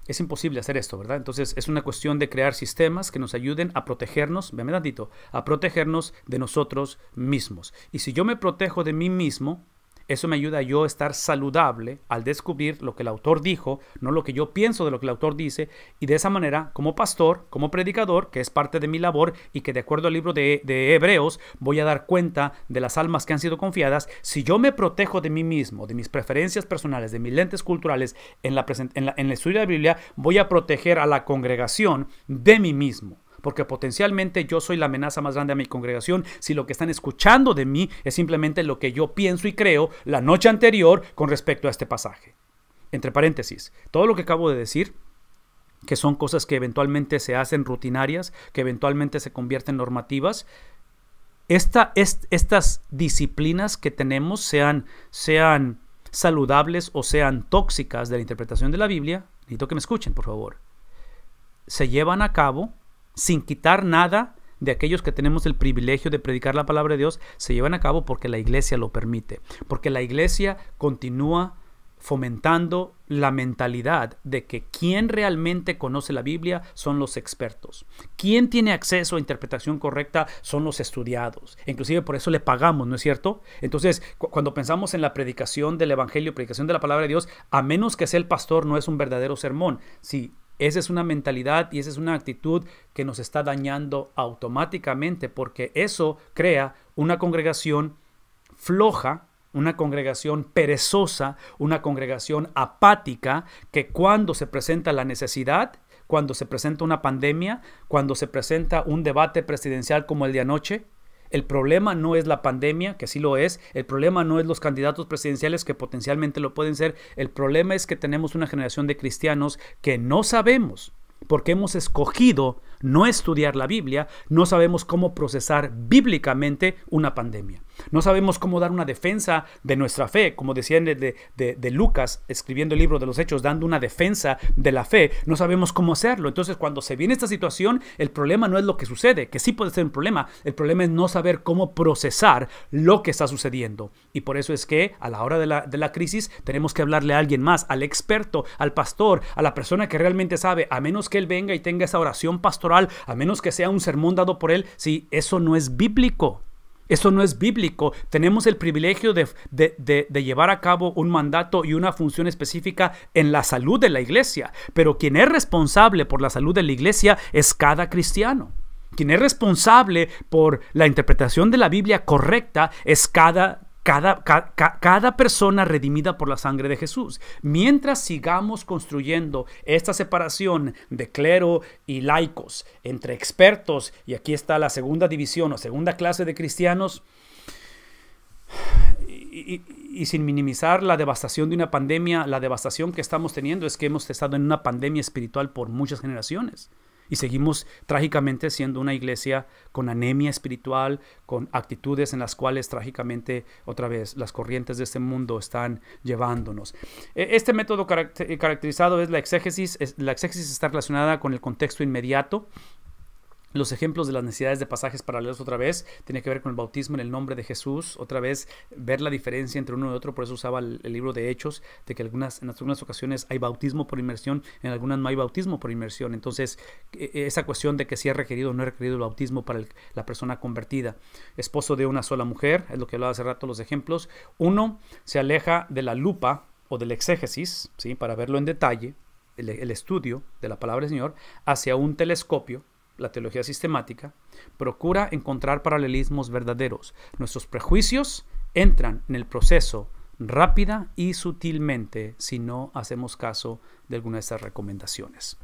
es imposible hacer esto, ¿verdad? Entonces es una cuestión de crear sistemas que nos ayuden a protegernos, véame tantito, a protegernos de nosotros mismos. Y si yo me protejo de mí mismo, Eso me ayuda a yo estar saludable al descubrir lo que el autor dijo, no lo que yo pienso de lo que el autor dice, y de esa manera, como pastor, como predicador, que es parte de mi labor y que de acuerdo al libro de Hebreos voy a dar cuenta de las almas que han sido confiadas, si yo me protejo de mí mismo, de mis preferencias personales, de mis lentes culturales en el estudio de la Biblia, voy a proteger a la congregación de mí mismo. Porque potencialmente yo soy la amenaza más grande a mi congregación si lo que están escuchando de mí es simplemente lo que yo pienso y creo la noche anterior con respecto a este pasaje. Entre paréntesis, todo lo que acabo de decir, que son cosas que eventualmente se hacen rutinarias, que eventualmente se convierten normativas, estas disciplinas que tenemos, sean saludables o sean tóxicas de la interpretación de la Biblia, necesito que me escuchen, por favor, se llevan a cabo sin quitar nada de aquellos que tenemos el privilegio de predicar la palabra de Dios, se llevan a cabo porque la iglesia lo permite, porque la iglesia continúa fomentando la mentalidad de que quien realmente conoce la Biblia son los expertos. Quien tiene acceso a interpretación correcta son los estudiados. Inclusive por eso le pagamos, ¿no es cierto? Entonces, cuando pensamos en la predicación del evangelio, predicación de la palabra de Dios, a menos que sea el pastor, no es un verdadero sermón. Sí, esa es una mentalidad y esa es una actitud que nos está dañando automáticamente, porque eso crea una congregación floja, una congregación perezosa, una congregación apática, que cuando se presenta la necesidad, cuando se presenta una pandemia, cuando se presenta un debate presidencial como el de anoche, el problema no es la pandemia, que sí lo es. El problema no es los candidatos presidenciales, que potencialmente lo pueden ser. El problema es que tenemos una generación de cristianos que no sabemos, porque hemos escogido no estudiar la Biblia, no sabemos cómo procesar bíblicamente una pandemia. No sabemos cómo dar una defensa de nuestra fe, como decía de Lucas, escribiendo el libro de los Hechos, dando una defensa de la fe. No sabemos cómo hacerlo. Entonces, cuando se viene esta situación, el problema no es lo que sucede, que sí puede ser un problema. El problema es no saber cómo procesar lo que está sucediendo. Y por eso es que a la hora de la crisis tenemos que hablarle a alguien más, al experto, al pastor, a la persona que realmente sabe, a menos que él venga y tenga esa oración pastoral, a menos que sea un sermón dado por él. Sí, eso no es bíblico. Eso no es bíblico. Tenemos el privilegio de llevar a cabo un mandato y una función específica en la salud de la iglesia. Pero quien es responsable por la salud de la iglesia es cada cristiano. Quien es responsable por la interpretación de la Biblia correcta es cada persona redimida por la sangre de Jesús. Mientras sigamos construyendo esta separación de clero y laicos entre expertos, y aquí está la segunda división o segunda clase de cristianos, y sin minimizar la devastación de una pandemia, la devastación que estamos teniendo es que hemos estado en una pandemia espiritual por muchas generaciones. Y seguimos trágicamente siendo una iglesia con anemia espiritual, con actitudes en las cuales trágicamente, otra vez, las corrientes de este mundo están llevándonos. Este método caracterizado es la exégesis. La exégesis está relacionada con el contexto inmediato. Los ejemplos de las necesidades de pasajes paralelos, otra vez, tiene que ver con el bautismo en el nombre de Jesús. Otra vez, ver la diferencia entre uno y otro. Por eso usaba el libro de Hechos, de que en algunas ocasiones hay bautismo por inmersión, en algunas no hay bautismo por inmersión. Entonces, esa cuestión de que si es requerido o no es requerido el bautismo para la persona convertida. Esposo de una sola mujer, es lo que hablaba hace rato, los ejemplos. Uno se aleja de la lupa o del exégesis, ¿sí?, para verlo en detalle, el estudio de la palabra del Señor, hacia un telescopio, la teología sistemática, procura encontrar paralelismos verdaderos. Nuestros prejuicios entran en el proceso rápida y sutilmente si no hacemos caso de alguna de estas recomendaciones.